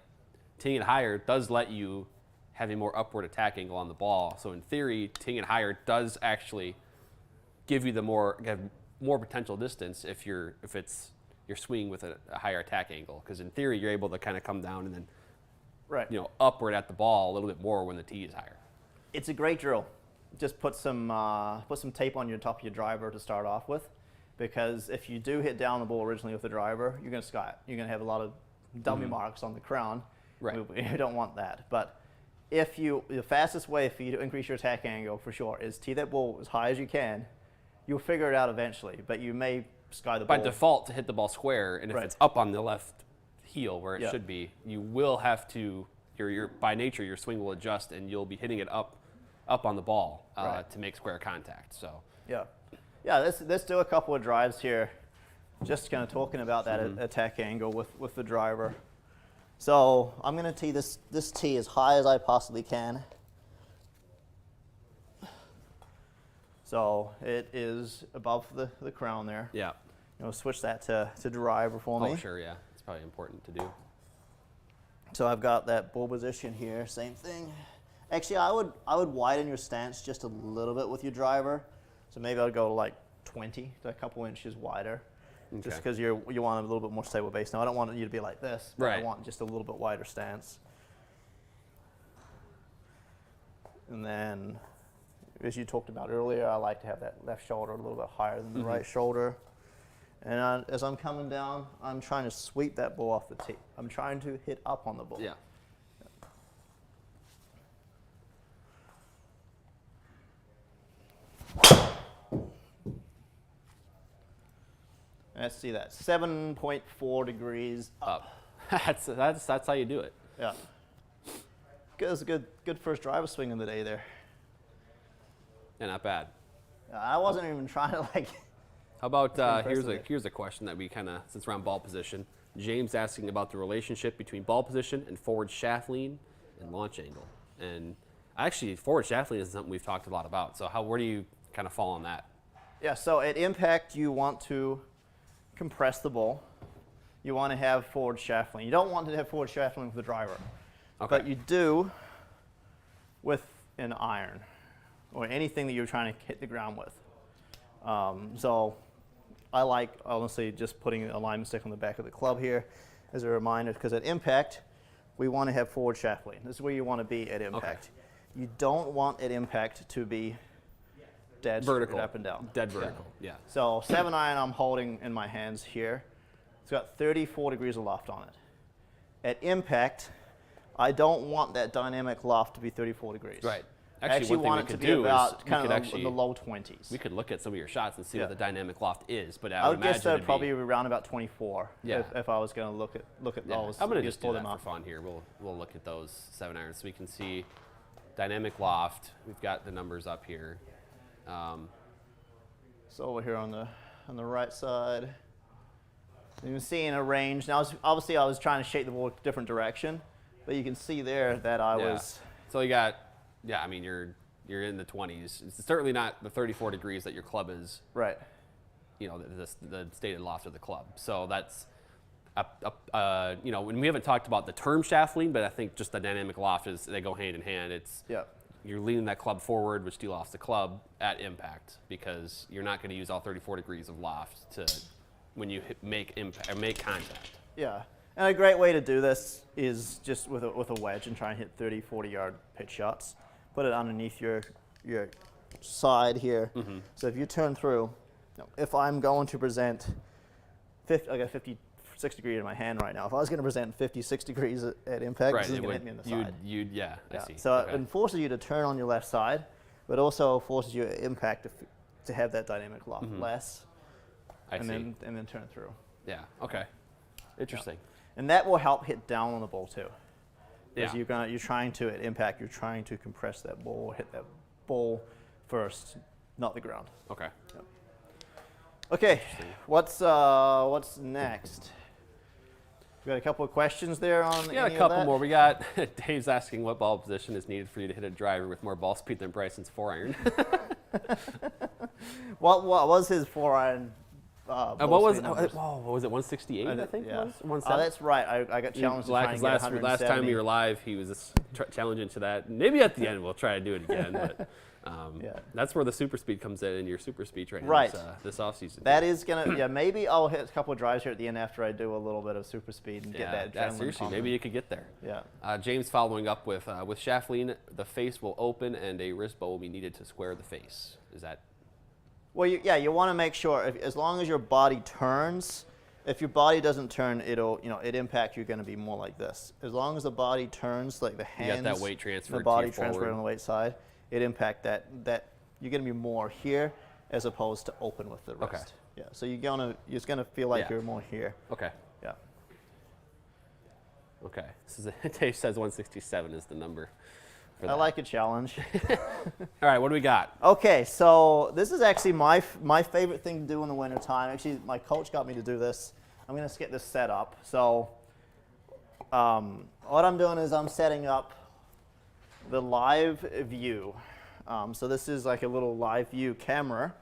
teeing it higher does let you have a more upward attack angle on the ball. So in theory, teeing it higher does actually give you more potential distance if you're swinging with a higher attack angle. Because in theory, you're able to kind of come down and then upward at the ball a little bit more when the tee is higher.
It's a great drill. Just put some tape on your top of your driver to start off with, because if you do hit down the ball originally with the driver, you're going to sky it. You're going to have a lot of dummy marks on the crown.
Right.
You don't want that. But the fastest way for you to increase your attack angle for sure is tee that ball as high as you can. You'll figure it out eventually, but you may sky the ball.
By default, to hit the ball square, and if it's up on the left heel where it should be, you will have to. By nature, your swing will adjust, and you'll be hitting it up on the ball to make square contact. So
Yeah, let's do a couple of drives here. Just kind of talking about that attack angle with the driver. So I'm going to tee this tee as high as I possibly can. So it is above the crown there.
Yeah.
Switch that to driver for me.
Oh, sure, yeah. It's probably important to do.
So I've got that ball position here, same thing. Actually, I would widen your stance just a little bit with your driver. So maybe I'd go to like 20 to a couple inches wider. Okay. Just because you want a little bit more stable base. Now, I don't want you to be like this, but I want just a little bit wider stance. And then, as you talked about earlier, I like to have that left shoulder a little bit higher than the right shoulder. And as I'm coming down, I'm trying to sweep that ball off the tee. I'm trying to hit up on the ball.
Yeah.
Let's see that, 7.4 degrees up.
That's how you do it.
Yeah. It was a good first driver swing of the day there.
Yeah, not bad.
I wasn't even trying to like.
How about here's a question that we kind of, since we're on ball position, James asking about the relationship between ball position and forward shaft lean and launch angle. And actually, forward shaft lean is something we've talked a lot about. So where do you kind of fall on that?
Yeah. So at impact, you want to compress the ball. You want to have forward shaft lean. You don't want to have forward shaft lean with the driver, but you do with an iron or anything that you're trying to hit the ground with. So I like, honestly, just putting an alignment stick on the back of the club here as a reminder, because at impact, we want to have forward shaft lean. This is where you want to be at impact. You don't want at impact to be dead
vertical,
up and down.
Dead vertical, yeah.
So 7-iron I'm holding in my hands here. It's got 34 degrees of loft on it. At impact, I don't want that dynamic loft to be 34 degrees.
Right.
I actually want it to be about kind of in the low 20s.
We could look at some of your shots and see what the dynamic loft is, but
I would guess that would probably be around about 24.
Yeah.
If I was going to look at those.
I'm going to just pull them for fun here. We'll look at those 7-irons so we can see dynamic loft. We've got the numbers up here.
So over here on the right side, you can see in a range. Now, obviously, I was trying to shape the ball a different direction, but you can see there that I was.
So you got, I mean, you're in the 20s. It's certainly not the 34 degrees that your club is.
Right.
The stated loft of the club. So that's, and we haven't talked about the term shaft lean, but I think just the dynamic loft they go hand in hand. It's. Yeah. You're leaning that club forward, which de-lofts the club at impact, because you're not going to use all 34 degrees of loft when you make contact.
Yeah, and a great way to do this is just with a wedge and try and hit 30, 40-yard pitch shots. Put it underneath your side here. Mm-hmm. So if you turn through, if I'm going to present, I got 56 degrees in my hand right now. If I was going to present 56 degrees at impact, this is going to hit me in the side.
I see.
So it forces you to turn on your left side, but also forces you at impact to have that dynamic loft less, and then turn through.
Yeah. Okay. Interesting.
Yeah. And that will help hit down on the ball too.
Yeah.
Because you're trying to at impact, you're trying to compress that ball, hit that ball first, not the ground.
Okay.
Yeah. Okay. What's next? We got a couple of questions there on.
Yeah, a couple more. We got Dave's asking what ball position is needed for you to hit a driver with more ball speed than Bryson's 4-iron.
What was his 4-iron?
What was it? 168? I think it was.
Oh, that's right. I got challenged.
Last time we were live, he was challenging to that. Maybe at the end we'll try to do it again. But that's where the SuperSpeed comes in your SuperSpeed training this offseason.
That is gonna. Maybe I'll hit a couple of drives here at the end after I do a little bit of SuperSpeed and get that.
Yeah, seriously. Maybe you could get there.
Yeah.
James following up with shaft lean, the face will open and a wrist bow will be needed to square the face. Is that?
Well, you want to make sure, as long as your body turns, if your body doesn't turn, it'll, at impact, you're going to be more like this. As long as the body turns, like the hands,
you got that weight transfer,
the body transfer on the weight side, it impact that you're going to be more here as opposed to open with the wrist.
Okay.
Yeah. So you're gonna feel like you're more here.
Okay.
Yeah.
Okay. Dave says 167 is the number. for that.
I like a challenge.
All right, what do we got?
Okay, so this is actually my favorite thing to do in the wintertime. Actually, my coach got me to do this. I'm going to get this set up. So what I'm doing is I'm setting up the live view. So this is like a little live view camera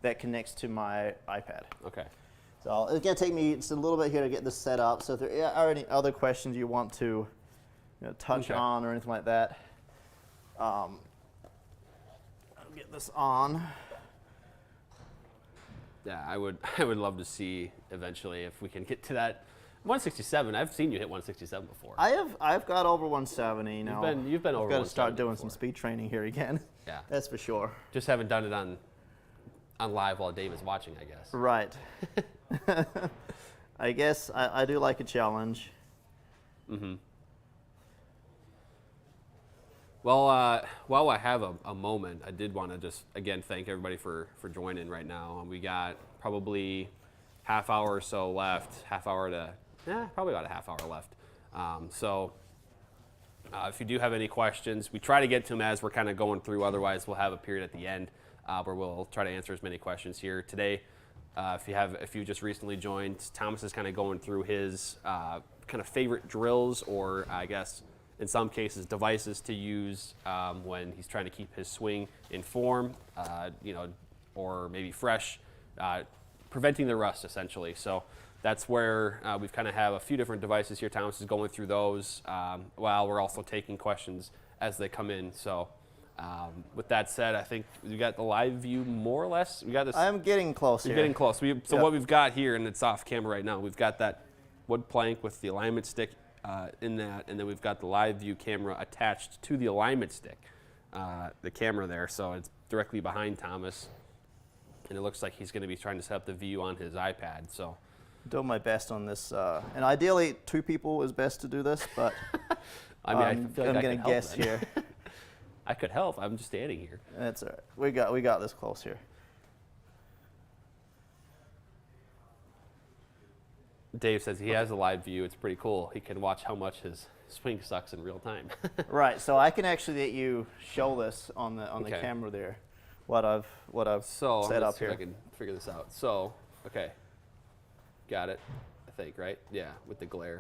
that connects to my iPad.
Okay.
So it's going to take me just a little bit here to get this set up. So if there are any other questions you want to touch on or anything like that, I'll get this on.
Yeah, I would love to see eventually if we can get to that 167. I've seen you hit 167 before.
I've got over 170 now.
You've been over 170.
I've got to start doing
before.
some speed training here again.
Yeah.
That's for sure.
Just haven't done it on live while Dave is watching, I guess.
Right. I guess I do like a challenge.
Mm-hmm. Well, while I have a moment, I did want to just, again, thank everybody for joining right now. We got probably half hour or so left, probably about a half hour left. If you do have any questions, we try to get to them as we're kind of going through. Otherwise, we'll have a period at the end where we'll try to answer as many questions here. Today, if you just recently joined, Thomas is kind of going through his kind of favorite drills, or I guess in some cases devices to use when he's trying to keep his swing in form, or maybe fresh, preventing the rust essentially. So that's where we've kind of have a few different devices here. Thomas is going through those while we're also taking questions as they come in. So with that said, I think we got the live view more or less. We got this.
I'm getting close here.
You're getting close. What we've got here, and it's off camera right now, we've got that wood plank with the alignment stick in that, and then we've got the live view camera attached to the alignment stick, the camera there. So it's directly behind Thomas, and it looks like he's going to be trying to set up the view on his iPad. So
doing my best on this, and ideally 2 people is best to do this, but
I mean, I feel like
I'm going to guess here.
I could help. I'm just standing here.
That's all right. We got this close here.
Dave says he has a live view. It's pretty cool. He can watch how much his swing sucks in real time.
Right. So I can actually let you show this on the camera there. What I've set up here.
I can figure this out. So, okay, got it. I think, right? Yeah, with the glare,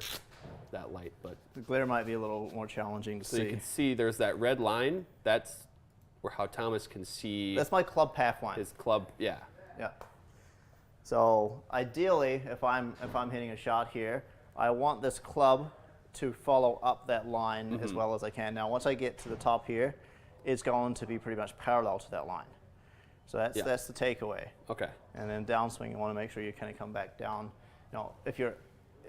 that light, but
the glare might be a little more challenging to see.
So you can see there's that red line. That's where how Thomas can see.
That's my club path line.
His club, yeah.
Yeah. So ideally, if I'm hitting a shot here, I want this club to follow up that line as well as I can. Now, once I get to the top here, it's going to be pretty much parallel to that line. So that's the takeaway.
Okay.
And then downswing, you want to make sure you kind of come back down. If you're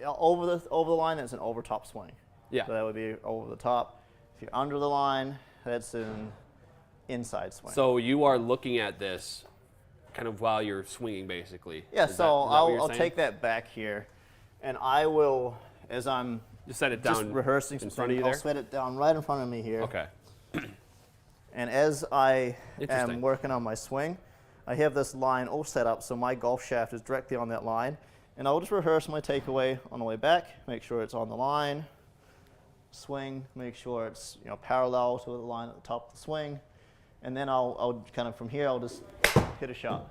over the line, that's an over top swing.
Yeah.
So that would be over the top. If you're under the line, that's an inside swing.
So you are looking at this kind of while you're swinging, basically.
Yeah.
Is
So
that what you're
I'll
saying?
take that back here, and I will, as I'm
Just set it down
just rehearsing
in
some
front of you there.
I'll set it down right in front of me here.
Okay.
And as I am
Interesting.
working on my swing, I have this line all set up so my golf shaft is directly on that line. And I'll just rehearse my takeaway on the way back, make sure it's on the line, swing, make sure it's parallel to the line at the top of the swing. And then I'll kind of from here, I'll just hit a shot.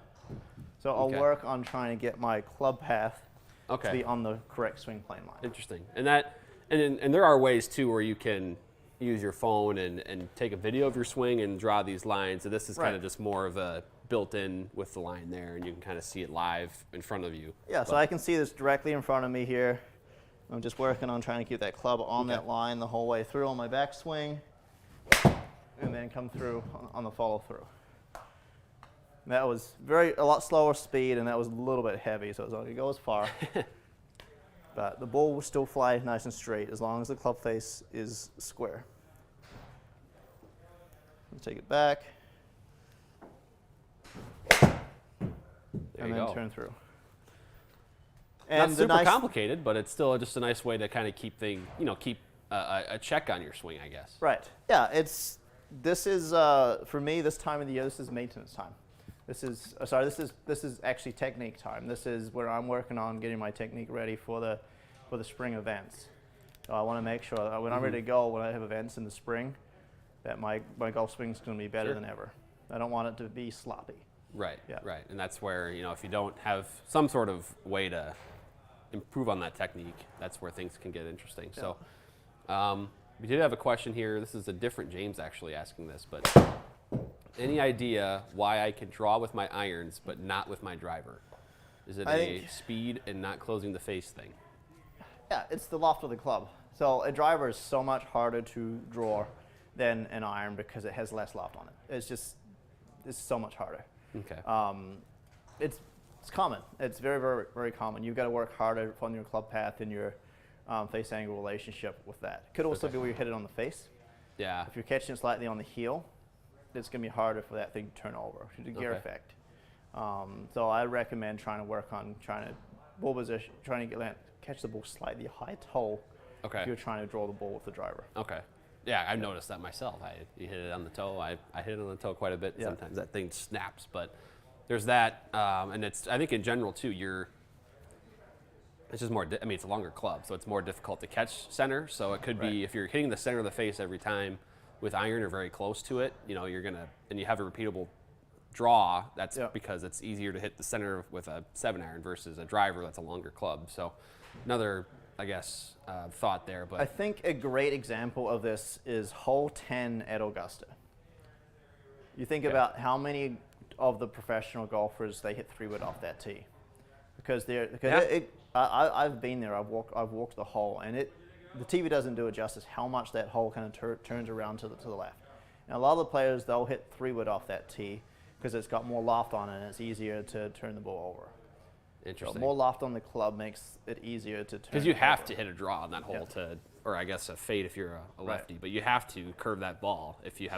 So I'll work on trying to get my club path to be on the correct swing plane line.
Interesting. And there are ways too where you can use your phone and take a video of your swing and draw these lines. So this is kind of just more of a built-in with the line there, and you can kind of see it live in front of you.
Yeah, so I can see this directly in front of me here. I'm just working on trying to keep that club on that line the whole way through on my backswing, and then come through on the follow-through. That was a lot slower speed, and that was a little bit heavy, so it was only go as far. But the ball will still fly nice and straight as long as the club face is square. I'll take it back.
There you
and then
go.
turn through.
Not
And
super complicated, but it's still just a nice way to kind of keep keep a check on your swing, I guess.
Right. Yeah. This is for me this time of the year. This is maintenance time. This is actually technique time. This is where I'm working on getting my technique ready for the spring events. So I want to make sure that when I'm ready to go, when I have events in the spring, that my golf swing's going to be better than ever. I don't want it to be sloppy.
Right, right. And that's where, if you don't have some sort of way to improve on that technique, that's where things can get interesting. Yeah. So we did have a question here. This is a different James actually asking this, but any idea why I can draw with my irons but not with my driver? Is it a speed and not closing the face thing?
Yeah, it's the loft of the club. So a driver is so much harder to draw than an iron because it has less loft on it. It's so much harder.
Okay.
It's common. It's very, very, very common. You've got to work harder on your club path and your face angle relationship with that. It could also be where you hit it on the face.
Yeah.
If you're catching it slightly on the heel, it's going to be harder for that thing to turn over, to the gear effect. So I recommend trying to work on ball position, trying to catch the ball slightly high toe if you're trying to draw the ball with the driver.
Okay. Yeah, I've noticed that myself. You hit it on the toe. I hit it on the toe quite a bit. Yeah. Sometimes that thing snaps, but there's that, and I think in general too. It's just more. It's a longer club, so it's more difficult to catch center. So it could be if you're hitting the center of the face every time with iron or very close to it. You're gonna, and you have a repeatable draw. That's because it's easier to hit the center with a 7-iron versus a driver that's a longer club. So another, I guess, thought there. But
I think a great example of this is hole 10 at Augusta. You think about how many of the professional golfers they hit 3-wood off that tee, because I've been there. I've walked the hole, and the TV doesn't do it justice how much that hole kind of turns around to the left. And a lot of the players, they'll hit 3-wood off that tee because it's got more loft on it and it's easier to turn the ball over.
Interesting.
So more loft on the club makes it easier to turn.
Because you have to hit a draw on that hole or I guess a fade if you're a lefty, but you have to curve that ball if you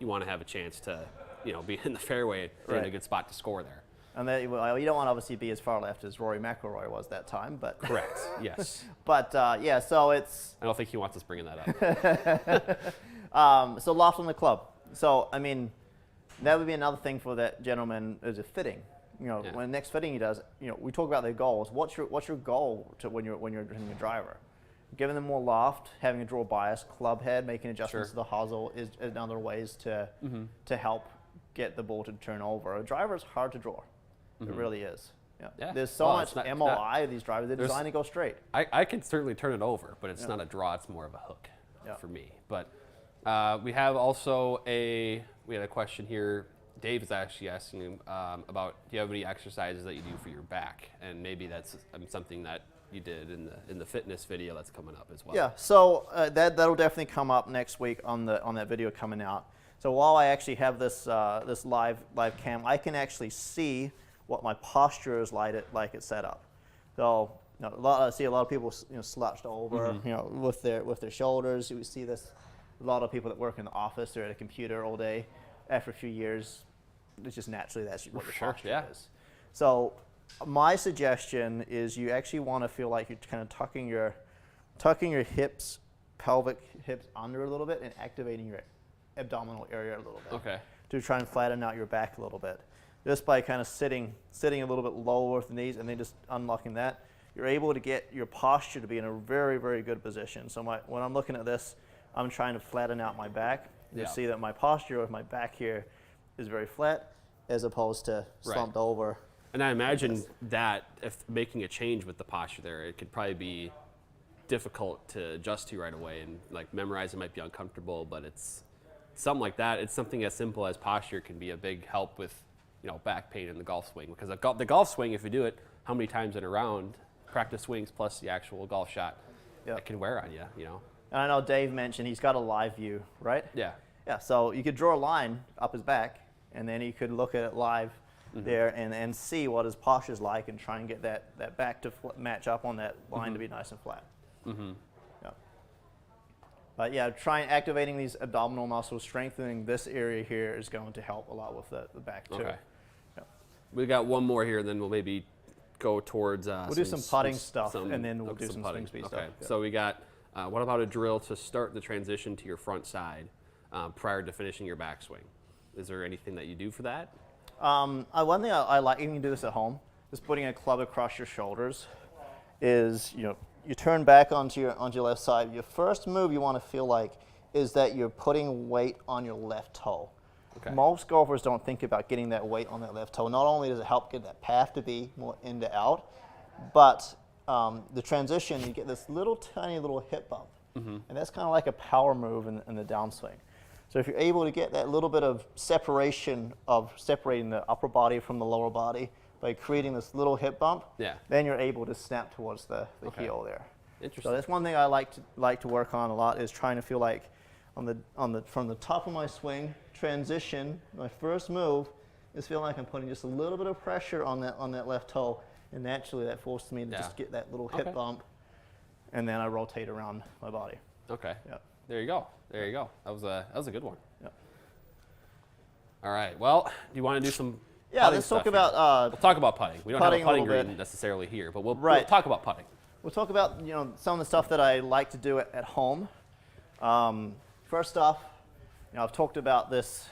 want to have a chance to be in the fairway in a good spot to score there.
And you don't want to obviously be as far left as Rory McIlroy was that time, but
correct. Yes.
But so it's.
I don't think he wants us bringing that
up. So loft on the club. So that would be another thing for that gentleman is a fitting. When next fitting he does, we talk about their goals. What's your goal when you're hitting a driver? Giving them more loft, having a draw bias, club head, making adjustments to the hosel is another ways to help get the ball to turn over. A driver is hard to draw. It really is. Yeah. There's so much MOI of these drivers. They're designed to go straight.
I can certainly turn it over, but it's not a draw. It's more of a hook for me. But we have also we had a question here. Dave is actually asking about, do you have any exercises that you do for your back? And maybe that's something that you did in the fitness video that's coming up as well.
Yeah, so that'll definitely come up next week on that video coming out. So while I actually have this live cam, I can actually see what my posture is like it's set up. So I see a lot of people slouched over with their shoulders. You see this. A lot of people that work in the office or at a computer all day. After a few years, it's just naturally that's what your posture is. So my suggestion is you actually want to feel like you're kind of tucking your hips, pelvic hips under a little bit and activating your abdominal area a little bit.
Okay.
To try and flatten out your back a little bit. Just by kind of sitting a little bit lower with the knees and then just unlocking that, you're able to get your posture to be in a very, very good position. So when I'm looking at this, I'm trying to flatten out my back. You see that my posture with my back here is very flat as opposed to slumped over.
And I imagine that if making a change with the posture there, it could probably be difficult to adjust to right away, and memorize it might be uncomfortable, but it's something like that. It's something as simple as posture can be a big help with back pain in the golf swing, because the golf swing, if you do it how many times in a round, practice swings plus the actual golf shot, it can wear on you.
And I know Dave mentioned he's got a live view, right?
Yeah.
Yeah, so you could draw a line up his back, and then you could look at it live there and see what his posture's like and try and get that back to match up on that line to be nice and flat. Yeah. But trying activating these abdominal muscles, strengthening this area here is going to help a lot with the back too.
Okay. Yeah. We got one more here, then we'll maybe go towards
we'll do some putting stuff, and then we'll do some swing speed stuff. Yeah.
So we got what about a drill to start the transition to your front side prior to finishing your backswing? Is there anything that you do for that?
One thing I like, you can do this at home, is putting a club across your shoulders. Is you turn back onto your left side. Your first move you want to feel like is that you're putting weight on your left toe.
Okay.
Most golfers don't think about getting that weight on that left toe. Not only does it help get that path to be more in to out, but the transition, you get this little tiny little hip bump. And that's kind of like a power move in the downswing. So if you're able to get that little bit of separation of separating the upper body from the lower body by creating this little hip bump, then you're able to snap towards the heel there.
Interesting.
So that's one thing I like to work on a lot, is trying to feel like from the top of my swing transition, my first move is feeling like I'm putting just a little bit of pressure on that left toe, and naturally that forces me to just get that little hip bump, and then I rotate around my body.
Okay.
Yep.
There you go. There you go. That was a good one.
Yep.
All right. Well, do you want to do some?
Yeah. Let's talk about.
We'll talk about putting. We don't have a putting green
bit
necessarily here, but we'll talk about putting.
We'll talk about some of the stuff that I like to do at home. First off, I've talked about this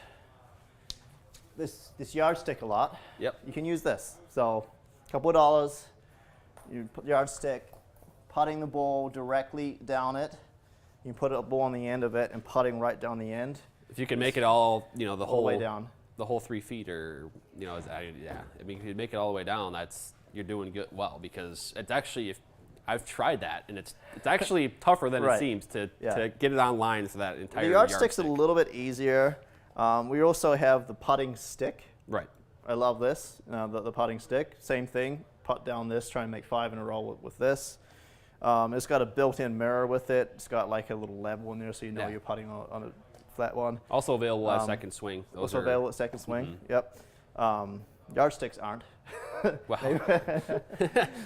yardstick a lot.
Yep.
You can use this. So, a couple of dollars. You put the yardstick, putting the ball directly down it. You put a ball on the end of it and putting right down the end.
If you can make it all, the whole
way down,
the whole 3 feet, or I mean, if you make it all the way down, you're doing good. Well, because it's actually, I've tried that, and it's actually tougher than it seems to get it online for that entire.
The yardstick's a little bit easier. We also have the putting stick.
Right.
I love this, the putting stick. Same thing. Putt down this, try and make 5 in a row with this. It's got a built-in mirror with it. It's got like a little level in there, so you're putting on a flat one.
Also available at second swing.
Available at second swing. Yep. Yardsticks aren't.
Wow.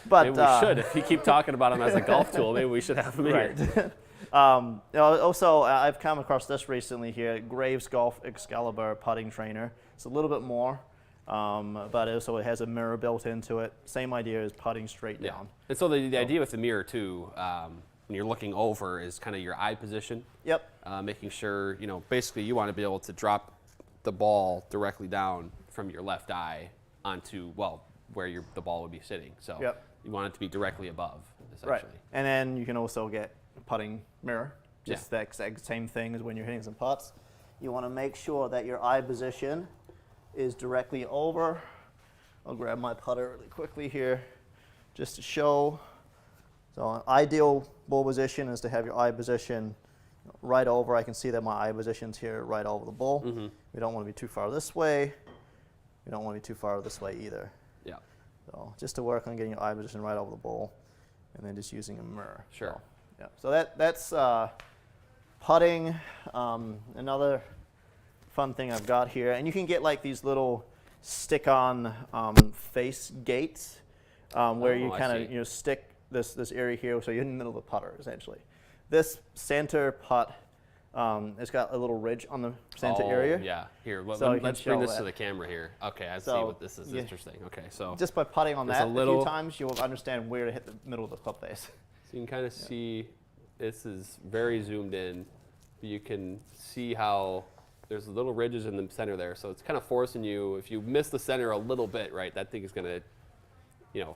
But
maybe we should. If you keep talking about them as a golf tool, maybe we should have them here.
Also, I've come across this recently here, Graves Golf Excalibur putting trainer. It's a little bit more. But also it has a mirror built into it. Same idea as putting straight down.
And so the idea with the mirror too, when you're looking over, is kind of your eye position.
Yep.
Making sure, basically you want to be able to drop the ball directly down from your left eye onto, where the ball would be sitting. So you want it to be directly above, essentially.
Right. And then you can also get a putting mirror. Just the exact same thing as when you're hitting some putts. You want to make sure that your eye position is directly over. I'll grab my putter really quickly here just to show. So an ideal ball position is to have your eye position right over. I can see that my eye position's here right over the ball. We don't want to be too far this way. We don't want to be too far this way either.
Yeah.
So just to work on getting your eye position right over the ball, and then just using a mirror.
Sure.
So that's putting. Another fun thing I've got here, and you can get like these little stick-on face gates where you kind of stick this area here, so you're in the middle of the putter essentially. This center putt, it's got a little ridge on the center area.
Yeah, here, let's bring this to the camera here. Okay, I see what this is. Interesting. Okay, so
just by putting on that a few times, you'll understand where to hit the middle of the club face.
So you can kind of see, this is very zoomed in, but you can see how there's little ridges in the center there, so it's kind of forcing you, if you miss the center a little bit, right, that thing is going to,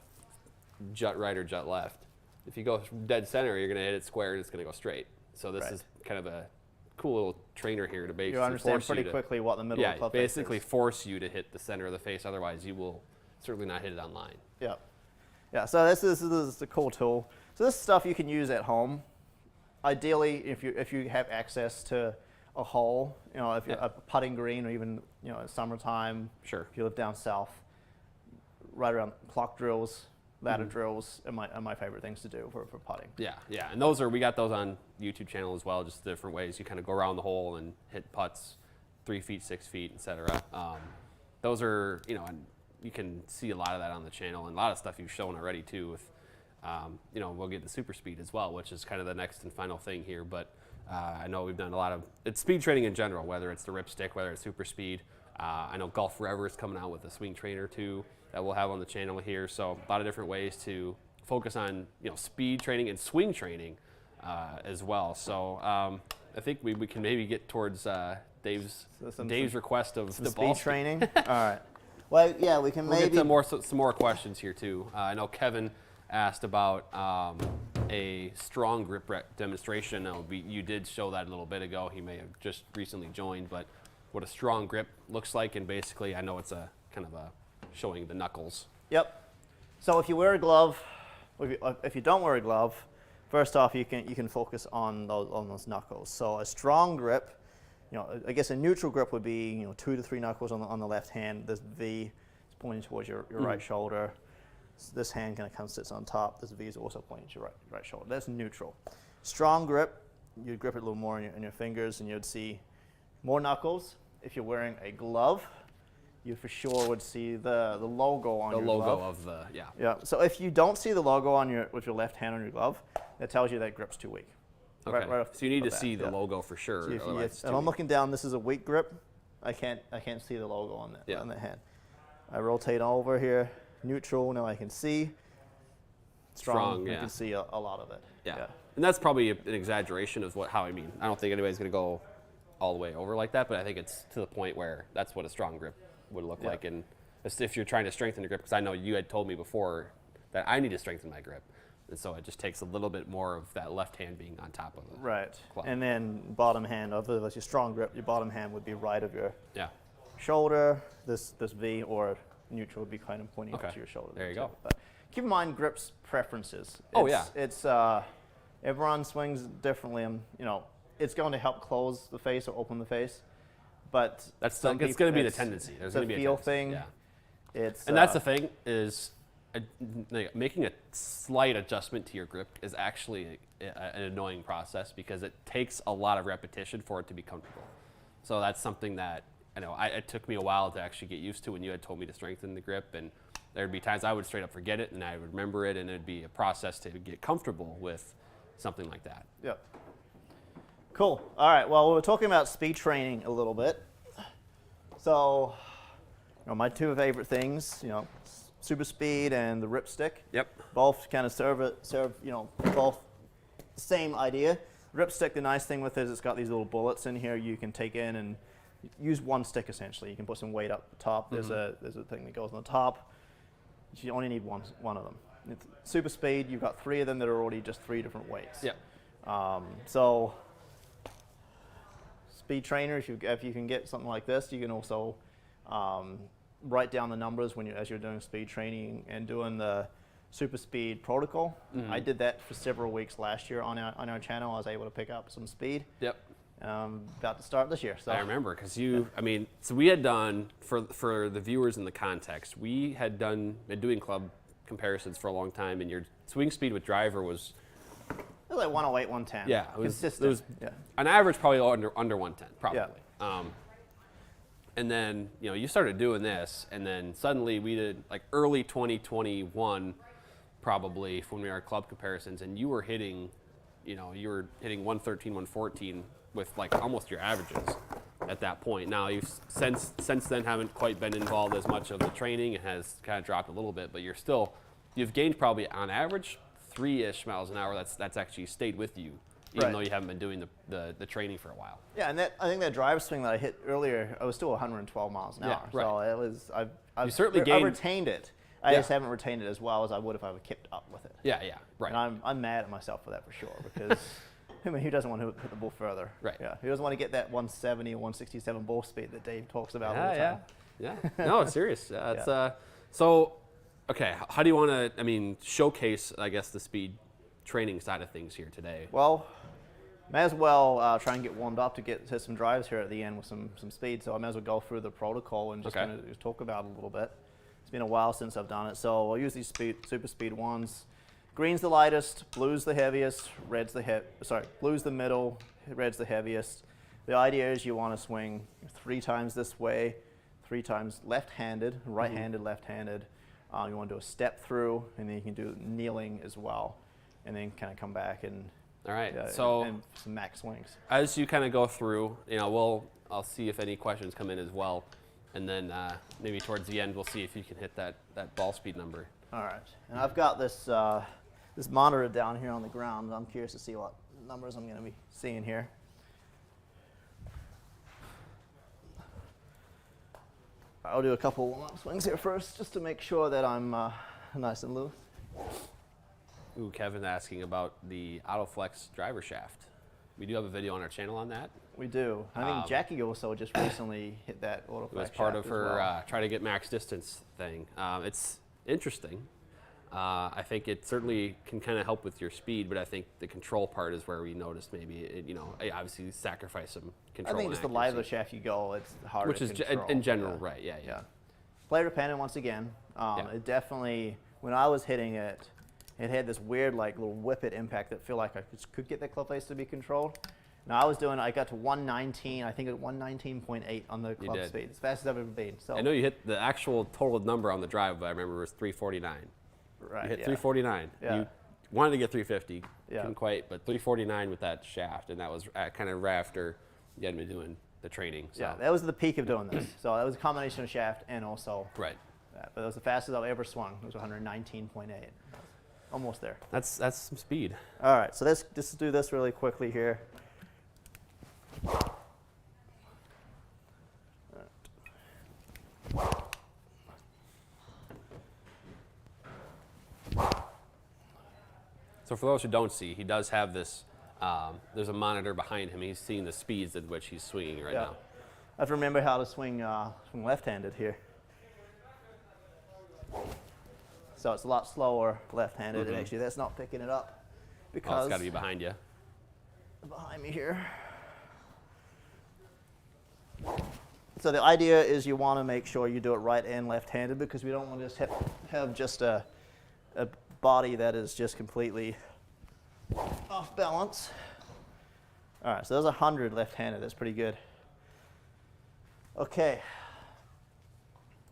jut right or jut left. If you go dead center, you're going to hit it square and it's going to go straight. So this is kind of a cool little trainer here to basically
understand pretty quickly what the middle of the club face is.
Basically force you to hit the center of the face, otherwise you will certainly not hit it on line.
Yeah, so this is a cool tool. So this stuff you can use at home. Ideally, if you have access to a hole, if you're a putting green, or even in summertime.
Sure.
If you live down south, right around clock drills, ladder drills are my favorite things to do for putting.
Yeah, and we got those on YouTube channel as well, just different ways you kind of go around the hole and hit putts 3 feet, 6 feet, etc. Those are, and you can see a lot of that on the channel, and a lot of stuff you've shown already too with, we'll get the SuperSpeed as well, which is kind of the next and final thing here, but I know we've done a lot of, it's speed training in general, whether it's the ripstick, whether it's SuperSpeed. I know Golf Forever is coming out with a swing trainer too that we'll have on the channel here, so a lot of different ways to focus on speed training and swing training as well. So I think we can maybe get towards Dave's request of the ball
speed training. All right. Well, yeah, we can
we'll
maybe
get to some more questions here too. I know Kevin asked about a strong grip demonstration. Now, you did show that a little bit ago. He may have just recently joined, but what a strong grip looks like, and basically I know it's a kind of a showing the knuckles.
Yep. So if you wear a glove, if you don't wear a glove, first off you can focus on those knuckles. So a strong grip, I guess a neutral grip would be 2 to 3 knuckles on the left hand. This V is pointing towards your right shoulder. So this hand kind of sits on top. This V is also pointing to your right shoulder. That's neutral. Strong grip, you'd grip it a little more in your fingers, and you'd see more knuckles. If you're wearing a glove, you for sure would see the logo on your glove.
The logo of the, yeah.
Yeah, so if you don't see the logo with your left hand on your glove, that tells you that grip's too weak.
Okay, so you need to see the logo for sure.
So and I'm looking down, this is a weak grip. I can't see the logo on that hand. I rotate over here, neutral, now I can see. Strong, you can see a lot of it.
Yeah. And that's probably an exaggeration of how I mean. I don't think anybody's going to go all the way over like that, but I think it's to the point where that's what a strong grip would look like. And if you're trying to strengthen the grip, because I know you had told me before that I need to strengthen my grip. And so it just takes a little bit more of that left hand being on top of the club.
And then bottom hand, if it's your strong grip, your bottom hand would be right of your shoulder. This V or neutral would be kind of pointing up to your shoulder.
There you go.
But keep in mind grips preferences. It's everyone swings differently. It's going to help close the face or open the face, but
it's going to be the tendency. There's going to be a
feel thing.
Yeah. And that's the thing is making a slight adjustment to your grip is actually an annoying process because it takes a lot of repetition for it to be comfortable. So that's something that it took me a while to actually get used to when you had told me to strengthen the grip, and there'd be times I would straight up forget it and I would remember it, and it'd be a process to get comfortable with something like that.
Yep. Cool. All right. Well, we were talking about speed training a little bit. So, my two favorite things, SuperSpeed and the ripstick.
Yep.
Both kind of serve both the same idea. Ripstick, the nice thing with it is it's got these little bullets in here you can take in and use one stick essentially. You can put some weight up the top. There's a thing that goes on the top. You only need one of them. SuperSpeed, you've got 3 of them that are already just 3 different weights.
Yeah.
So speed trainer, if you can get something like this, you can also write down the numbers as you're doing speed training and doing the SuperSpeed protocol. I did that for several weeks last year on our channel. I was able to pick up some speed.
Yep.
About to start this year. So
I remember because so we had done for the viewers in the context, we had been doing club comparisons for a long time, and your swing speed with driver was
like 108, 110.
Yeah, it was
consistent.
On average probably under 110 probably.
Yeah.
And then you started doing this, and then suddenly we did like early 2021 probably when we were club comparisons, and you were hitting 113, 114 with like almost your averages at that point. Now you've since then haven't quite been involved as much of the training. It has kind of dropped a little bit, but you've gained probably on average 3-ish miles an hour. That's actually stayed with you, even though you haven't been doing the training for a while.
Yeah, and I think that drive swing that I hit earlier, I was still 112 miles an hour.
Right.
So it was
I
retained it. I just haven't retained it as well as I would if I would kept up with it.
Yeah, right.
And I'm mad at myself for that for sure because who doesn't want to hit the ball further?
Right.
Yeah. Who doesn't want to get that 170 or 167 ball speed that Dave talks about all the time?
Yeah. No, it's serious. So, okay, how do you want to, showcase, I guess, the speed training side of things here today?
Well, may as well try and get warmed up to get to some drives here at the end with some speed. So I may as well go through the protocol and just kind of talk about it a little bit. It's been a while since I've done it, so I'll use these SuperSpeed ones. Green's the lightest, blue's the heaviest, blue's the middle, red's the heaviest. The idea is you want to swing 3 times this way, 3 times left-handed, right-handed, left-handed. You want to do a step through, and then you can do kneeling as well, and then kind of come back and
all right.
and some max swings.
As you kind of go through, I'll see if any questions come in as well, and then maybe towards the end we'll see if you can hit that ball speed number.
All right, and I've got this this monitor down here on the ground. I'm curious to see what numbers I'm going to be seeing here. I'll do a couple warm-up swings here first, just to make sure that I'm nice and loose.
Ooh, Kevin asking about the Autoflex driver shaft. We do have a video on our channel on that.
We do. I think Jackie also just recently hit that Autoflex.
It was part of her try to get max distance thing. It's interesting. I think it certainly can kind of help with your speed, but I think the control part is where we noticed maybe it, obviously sacrifice some control.
I think just the lighter the shaft you go, it's harder.
Which
to
is
control.
In general, right? Yeah.
Player dependent once again. It definitely, when I was hitting it, it had this weird like little whippet impact that feel like I could get the club face to be controlled. Now I got to 119, I think at 119.8 on the club speed, as fast as I've ever been. So
I know you hit the actual total number on the drive, but I remember it was 349.
Right.
You hit 349.
Yeah.
You wanted to get 350.
Yeah.
Couldn't quite, but 349 with that shaft, and that was kind of right after you had been doing the training. So.
Yeah, that was the peak of doing this. So that was a combination of shaft and also
right.
that. But it was the fastest I've ever swung. It was 119.8. Almost there.
That's some speed.
All right, so let's just do this really quickly here.
So for those who don't see, he does have this, there's a monitor behind him. He's seeing the speeds at which he's swinging right now.
I have to remember how to swing left-handed here. So it's a lot slower left-handed, and actually that's not picking it up because
it's got to be behind you.
Behind me here. So the idea is you want to make sure you do it right and left-handed because we don't want to just have just a body that is just completely off balance. All right, so there's 100 left-handed. That's pretty good. Okay.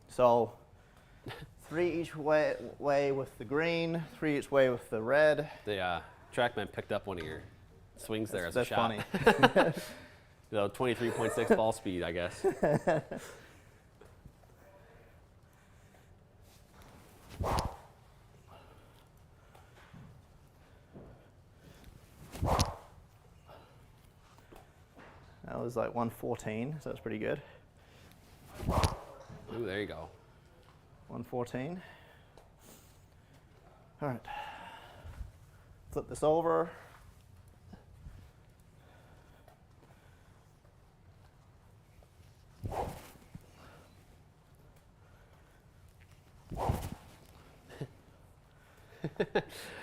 So 3 each way with the green, 3 each way with the red.
The TrackMan picked up one of your swings there as a shot.
That's funny.
23.6 ball speed, I guess.
That was like 114, so that's pretty good.
Ooh, there you go.
114. All right. Flip this over.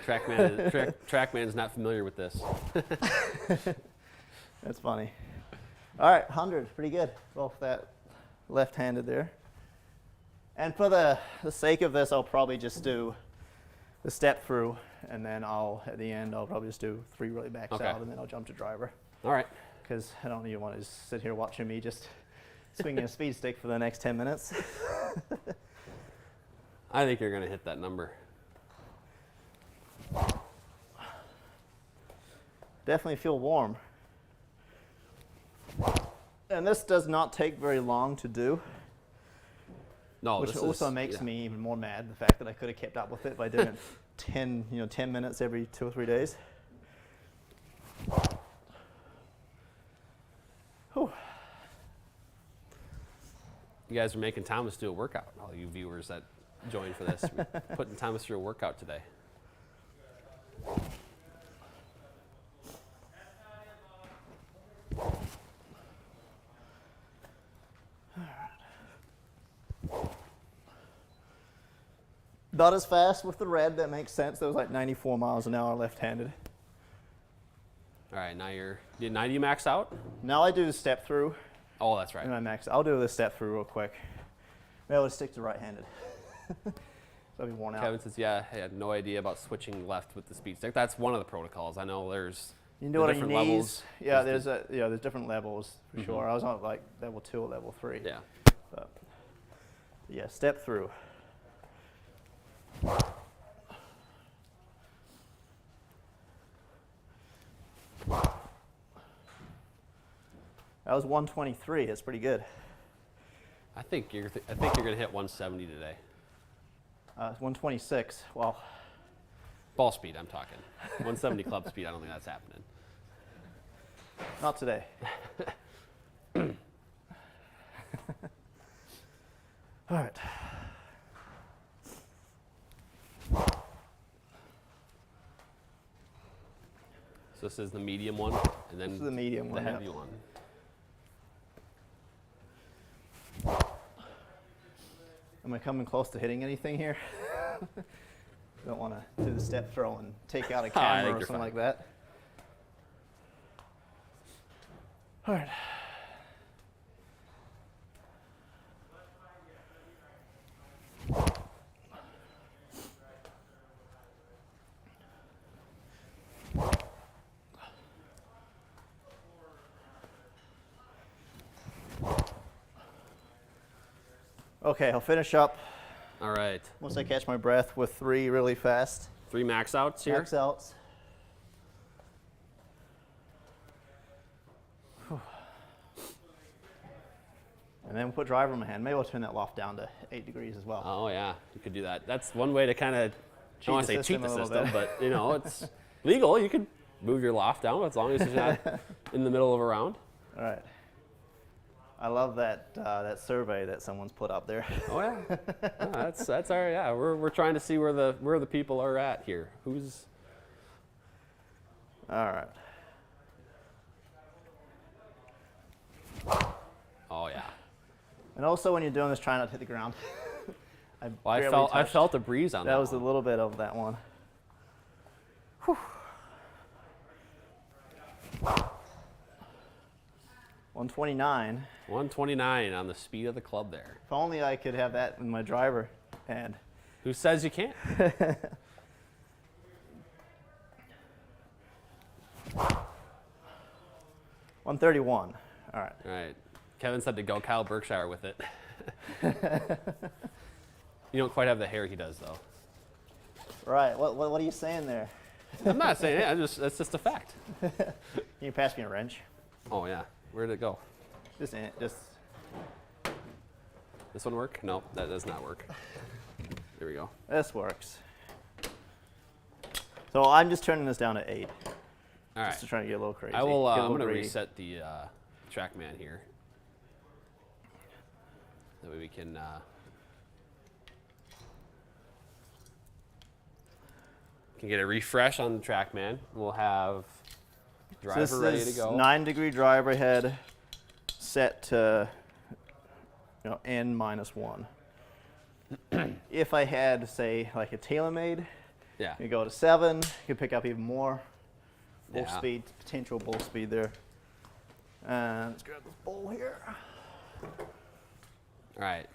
TrackMan's not familiar with this.
That's funny. All right, 100, pretty good. Both that left-handed there. And for the sake of this, I'll probably just do the step through, and then at the end, I'll probably just do 3 really backs out, and then I'll jump to driver.
All right.
Because I don't even want to just sit here watching me just swinging a speed stick for the next 10 minutes.
I think you're going to hit that number.
Definitely feel warm. And this does not take very long to do.
No,
which also makes me even more mad, the fact that I could have kept up with it by doing it 10 minutes every 2 or 3 days. Whew.
You guys are making Thomas do a workout. All you viewers that joined for this, we're putting Thomas through a workout today.
Not as fast with the red, that makes sense. That was like 94 miles an hour left-handed.
All right, now do you max out?
Now I do the step through.
Oh, that's right.
And I max. I'll do the step through real quick. Maybe I'll stick to right-handed. So I'll be worn out.
Kevin says, yeah, I had no idea about switching left with the speed stick. That's one of the protocols. I know there's
you can do it on your
different
knees.
levels.
Yeah, there's different levels for sure. I was on like level 2 or level 3.
Yeah.
But yeah, step through. That was 123. That's pretty good.
I think you're going to hit 170 today.
126. Well,
ball speed, I'm talking. 170 club speed. I don't think that's happening.
Not today. All right.
So this is the medium one, and then
This is the medium one,
heavy
yep.
one.
Am I coming close to hitting anything here? Don't want to do the step throw and take out a
I
camera
think
or
you're
something
fine.
like that. All right. Okay, I'll finish up
All right.
once I catch my breath with 3 really fast
3 max outs here.
max outs. And then we'll put driver in my hand. Maybe I'll turn that loft down to 8 degrees as well.
Oh yeah, you could do that. That's one way to kind of, I don't want to say cheat the
a little
system,
bit.
but you know, it's legal. You can move your loft down as long as it's not in the middle of a round.
All right. I love that that survey that someone's put up there.
Oh yeah, that's our yeah. We're trying to see where the people are at here. Who's
All right.
oh yeah.
And also when you're doing this, try not to hit the ground.
Well, I
barely
felt a breeze on that.
That was a
one.
little bit of that one. Whew. 129.
129 on the speed of the club there.
If only I could have that in my driver hand.
Who says you can't?
131. All right.
All right. Kevin said to go Kyle Berkshire with it. You don't quite have the hair he does though.
Right. What are you saying there?
I'm not saying it. That's just a fact.
Can you pass me a wrench?
Oh yeah. Where did it go?
Just
This one work? No, that does not work. There we go.
this works. So I'm just turning this down to 8.
All right.
Just to try to get a little crazy.
I will.
Get a
I'm
little
going to
greedy.
reset the TrackMan here. That way we can. Can get a refresh on the TrackMan. We'll have driver
So
ready
this
to
is
go.
9-degree driver head set to N minus 1. If I had, say, like a TaylorMade,
Yeah.
you go to 7, you could pick up even more bull
Yeah.
speed, potential bull speed there. And let's grab this bowl here.
All right.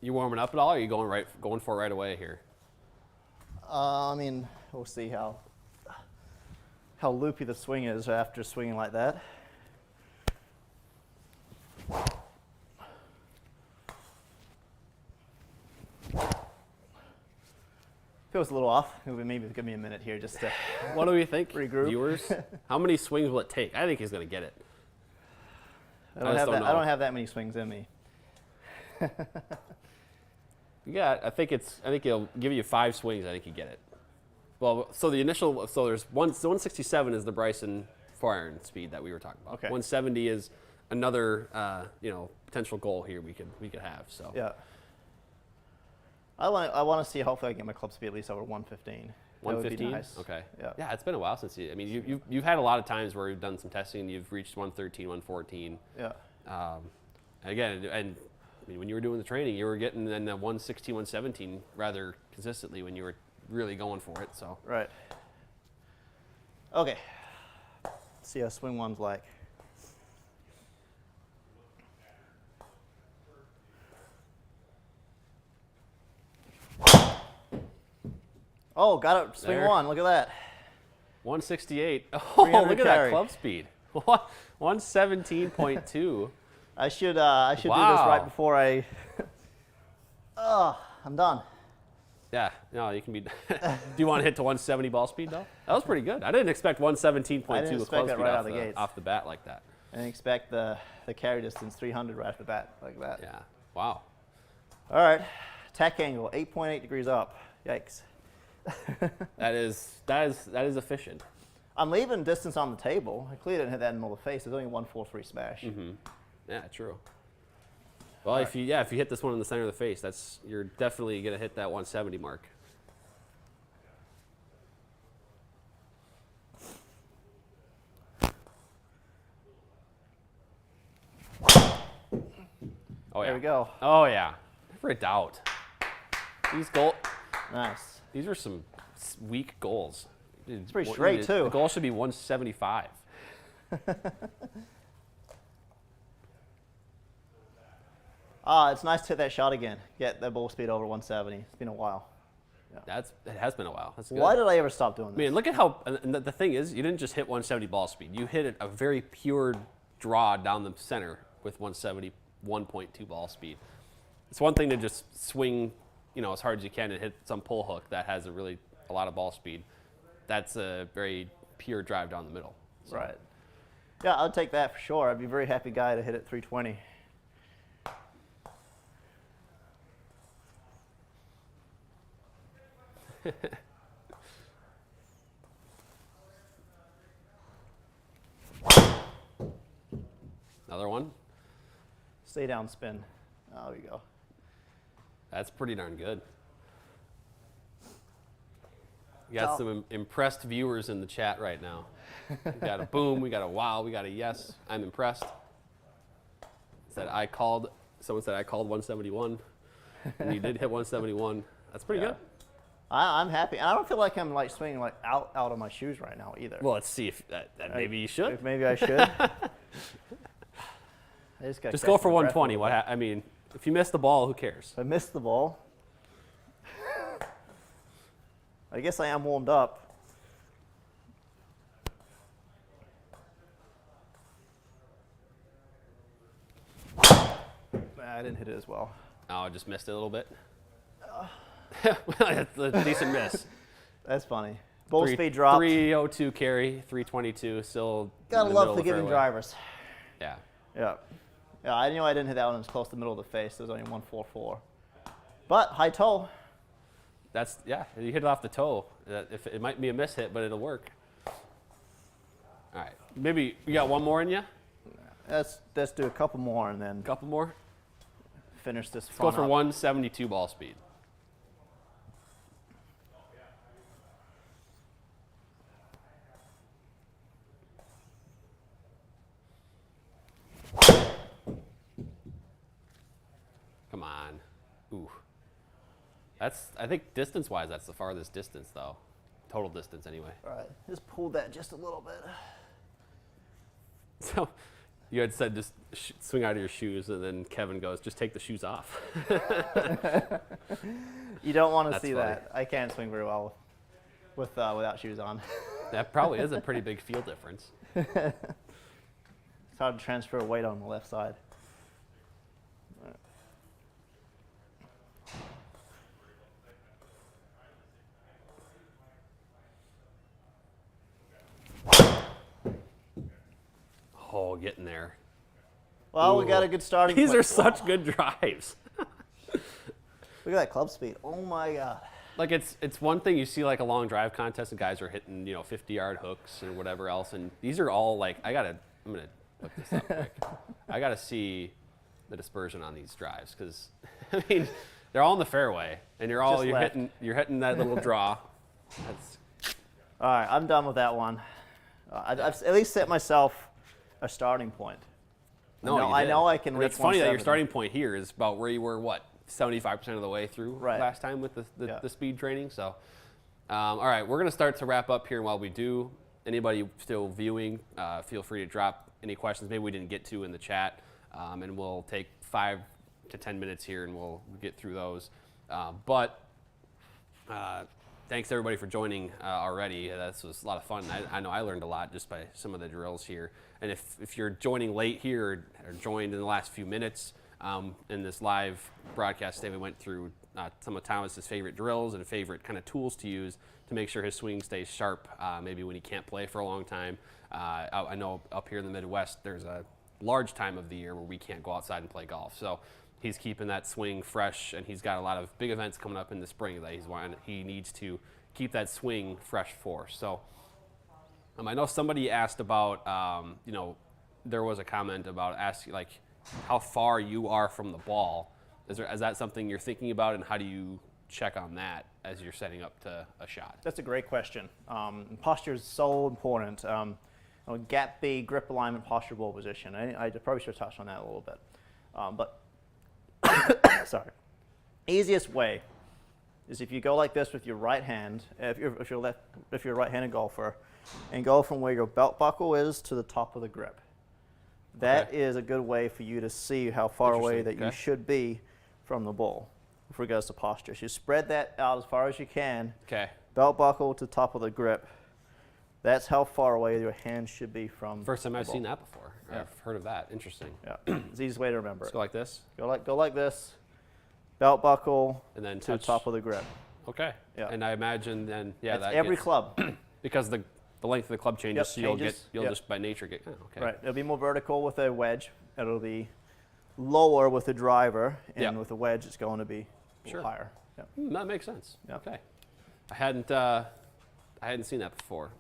You warming up at all? Or are you going for it right away here?
I mean, we'll see how loopy the swing is after swinging like that. Feels a little off. Maybe give me a minute here just to.
What do we think,
Regroup.
viewers? How many swings will it take? I think he's going to get it.
I don't
just don't
I
know.
don't have that many swings in me.
Yeah, I think he'll give you 5 swings. I think you get it. Well, so there's 167 is the Bryson 4-iron speed that we were talking about.
Okay.
170 is another potential goal here we could have. So
Yeah. I want to see. Hopefully, I get my club speed at least over 115. That would be
115.
nice.
Okay.
Yeah.
Yeah, it's been a while since you. I mean, you've had a lot of times where you've done some testing and you've reached 113, 114.
Yeah.
Again, and I mean, when you were doing the training, you were getting in the 116, 117 rather consistently when you were really going for it. So
Right. Okay. See how swing one's like. Oh, got it. Swing
There.
one. Look at that.
168. Oh,
300
look at that
carry.
club speed. 117.2.
I should do this
Wow.
right before I. Oh, I'm done.
Yeah, no, you can be. Do you want to hit to 170 ball speed though? That was pretty good. I didn't expect 117.2
I didn't
with
expect
club
that
speed
right out of the gates.
off the bat like that.
I didn't expect the carry distance 300 right off the bat like that.
Yeah. Wow.
All right. Tack angle 8.8 degrees up. Yikes.
That is efficient.
I'm leaving distance on the table. I clearly didn't hit that in the middle of the face. There's only 143 smash.
Mm-hmm. Yeah, true. Well, if you hit this one in the center of the face, you're definitely gonna hit that 170 mark. Oh, yeah.
There we go.
Oh, yeah. Never a doubt.
Nice.
These are some weak goals.
It's pretty straight, too.
The goal should be 175.
It's nice to hit that shot again. Get that ball speed over 170. It's been a while.
Yeah. It has been a while. That's good.
Why did I ever stop doing this?
I mean, look at how, and the thing is, you didn't just hit 170 ball speed. You hit it a very pure draw down the center with 171.2 ball speed. It's one thing to just swing, as hard as you can and hit some pull hook that has a lot of ball speed. That's a very pure drive down the middle. So.
Right. Yeah, I'd take that for sure. I'd be a very happy guy to hit it 320.
Another one.
Stay down spin. Oh, there we go.
That's pretty darn good. We got some impressed viewers in the chat right now. We got a boom, we got a wow, we got a yes. I'm impressed. Someone said I called 171, and you did hit 171. That's pretty good.
I'm happy. And I don't feel like I'm swinging out of my shoes right now either.
Well, let's see if maybe you should.
Maybe I should.
Just go for 120. I mean, if you miss the ball, who cares?
If I missed the ball, I guess I am warmed up. I didn't hit it as well.
Oh, I just missed it a little bit. That's a decent miss.
That's funny. Ball speed dropped.
302 carry, 322. Still.
Gotta love forgiving drivers.
Yeah.
Yeah. Yeah, I knew I didn't hit that one. It was close to the middle of the face. There was only 144. But high toe.
You hit it off the toe. It might be a miss hit, but it'll work. All right. Maybe you got one more in you?
Let's do a couple more and then.
Couple more?
Finish this.
Let's go for 172 ball speed. Come on. Ooh. I think distance-wise, that's the farthest distance, though. Total distance, anyway.
All right. Just pulled that just a little bit.
So you had said just swing out of your shoes, and then Kevin goes, just take the shoes off.
You don't want to see that. I can't swing very well without shoes on.
That probably is a pretty big feel difference.
It's hard to transfer weight on the left side.
Oh, getting there.
Well,
Ooh.
we got a good starting
These
point.
are such good drives.
Look at that club speed. Oh my God.
Like it's one thing you see a long drive contest and guys are hitting 50-yard hooks and whatever else, and these are all I'm gonna look this up quick. I gotta see the dispersion on these drives because I mean they're all in the fairway and you're hitting that little draw.
All right, I'm done with that one. I've at least set myself a starting point. I know I can reach.
It's funny that your starting point here is about where you were. 75% of the way through last time with the speed training. So, all right, we're going to start to wrap up here. And while we do, anybody still viewing, feel free to drop any questions maybe we didn't get to in the chat, and we'll take 5 to 10 minutes here and we'll get through those. Thanks everybody for joining already. This was a lot of fun. I know I learned a lot just by some of the drills here. And if you're joining late here or joined in the last few minutes, in this live broadcast today, we went through some of Thomas's favorite drills and favorite kind of tools to use to make sure his swing stays sharp, maybe when he can't play for a long time. I know up here in the Midwest, there's a large time of the year where we can't go outside and play golf. So he's keeping that swing fresh, and he's got a lot of big events coming up in the spring that he needs to keep that swing fresh for. So I know somebody asked about, there was a comment about asking, how far you are from the ball. Is that something you're thinking about, and how do you check on that as you're setting up to a shot?
That's a great question. Posture is so important. Gap B, grip alignment, posture, ball position. I probably should have touched on that a little bit. But sorry. Easiest way is if you go like this with your right hand, if you're a right-handed golfer, and go from where your belt buckle is to the top of the grip. That is a good way for you to see how far away that you should be from the ball with regards to posture. So you spread that out as far as you can.
Okay.
Belt buckle to top of the grip. That's how far away your hand should be from.
First time I've seen that before. Yeah. I've heard of that. Interesting.
Yeah, it's the easiest way to remember
Let's go like this.
Go like this. Belt buckle
and then
to the top of the grip.
Okay.
Yeah.
And I imagine then, yeah,
that's
that
every
gets,
club.
because the length of the club changes, so you'll
changes.
just by nature get. Oh, okay.
Right. It'll be more vertical with a wedge. It'll be lower with a driver, and with a wedge, it's going to be a little higher. Yep.
That makes sense.
Yep.
Okay. I hadn't seen that before.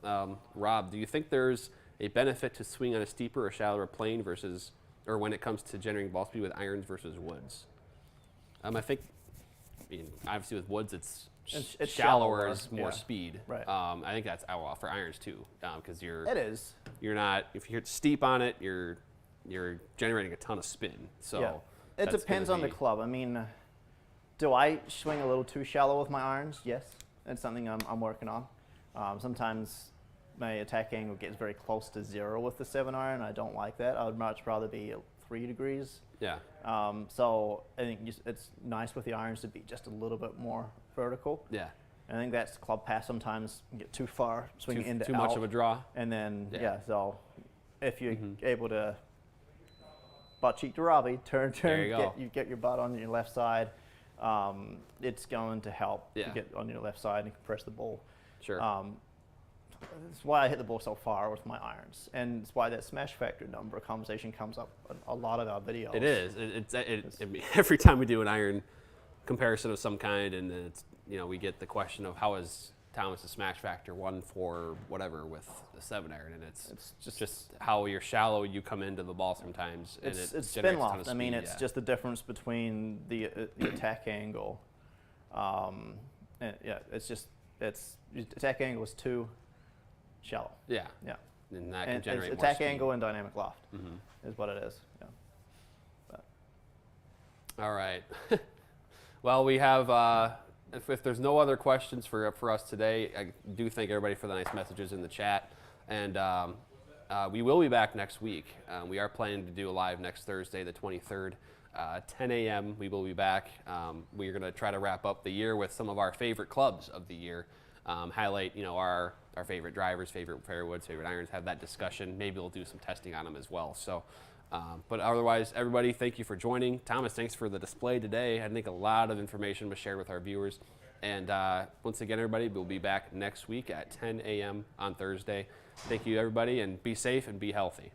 Rob, do you think there's a benefit to swing on a steeper or shallower plane versus, or when it comes to generating ball speed with irons versus woods? I think, obviously with woods, it's shallower is more speed.
Right.
I think that's for irons too, because you're not, if you're steep on it, you're generating a ton of spin. So
it depends on the club. I mean, do I swing a little too shallow with my irons? Yes, that's something I'm working on. Sometimes my attack angle gets very close to 0 with the 7-iron. I don't like that. I would much rather be 3 degrees.
Yeah.
So I think it's nice with the irons to be just a little bit more vertical.
Yeah.
And I think that's club pass sometimes get too far, swinging into
too
out.
much of a draw.
And then so if you're able to butt cheek to Robbie, turn, you get your butt on your left side. It's going to help you get on your left side and compress the ball.
Sure.
That's why I hit the ball so far with my irons, and it's why that smash factor number conversation comes up in a lot of our videos.
It is. Every time we do an iron comparison of some kind, and it's we get the question of how is Thomas' smash factor 1 for whatever with the 7-iron, and it's just how you're shallow you come into the ball sometimes, and
it's spin loft. I mean, it's just the difference between the attack angle. It's attack angle is too shallow.
Yeah.
Yeah.
And that can generate more
attack
speed.
angle and dynamic loft is what it is. Yeah.
All right. Well, we have. If there's no other questions for us today, I do thank everybody for the nice messages in the chat, and we will be back next week. We are planning to do a live next Thursday, the 23rd, 10 a.m. We will be back. We're going to try to wrap up the year with some of our favorite clubs of the year, highlight our favorite drivers, favorite fairwoods, favorite irons, have that discussion. Maybe we'll do some testing on them as well. So. But otherwise, everybody, thank you for joining. Thomas, thanks for the display today. I think a lot of information was shared with our viewers. And once again, everybody, we'll be back next week at 10 a.m. on Thursday. Thank you, everybody, and be safe and be healthy.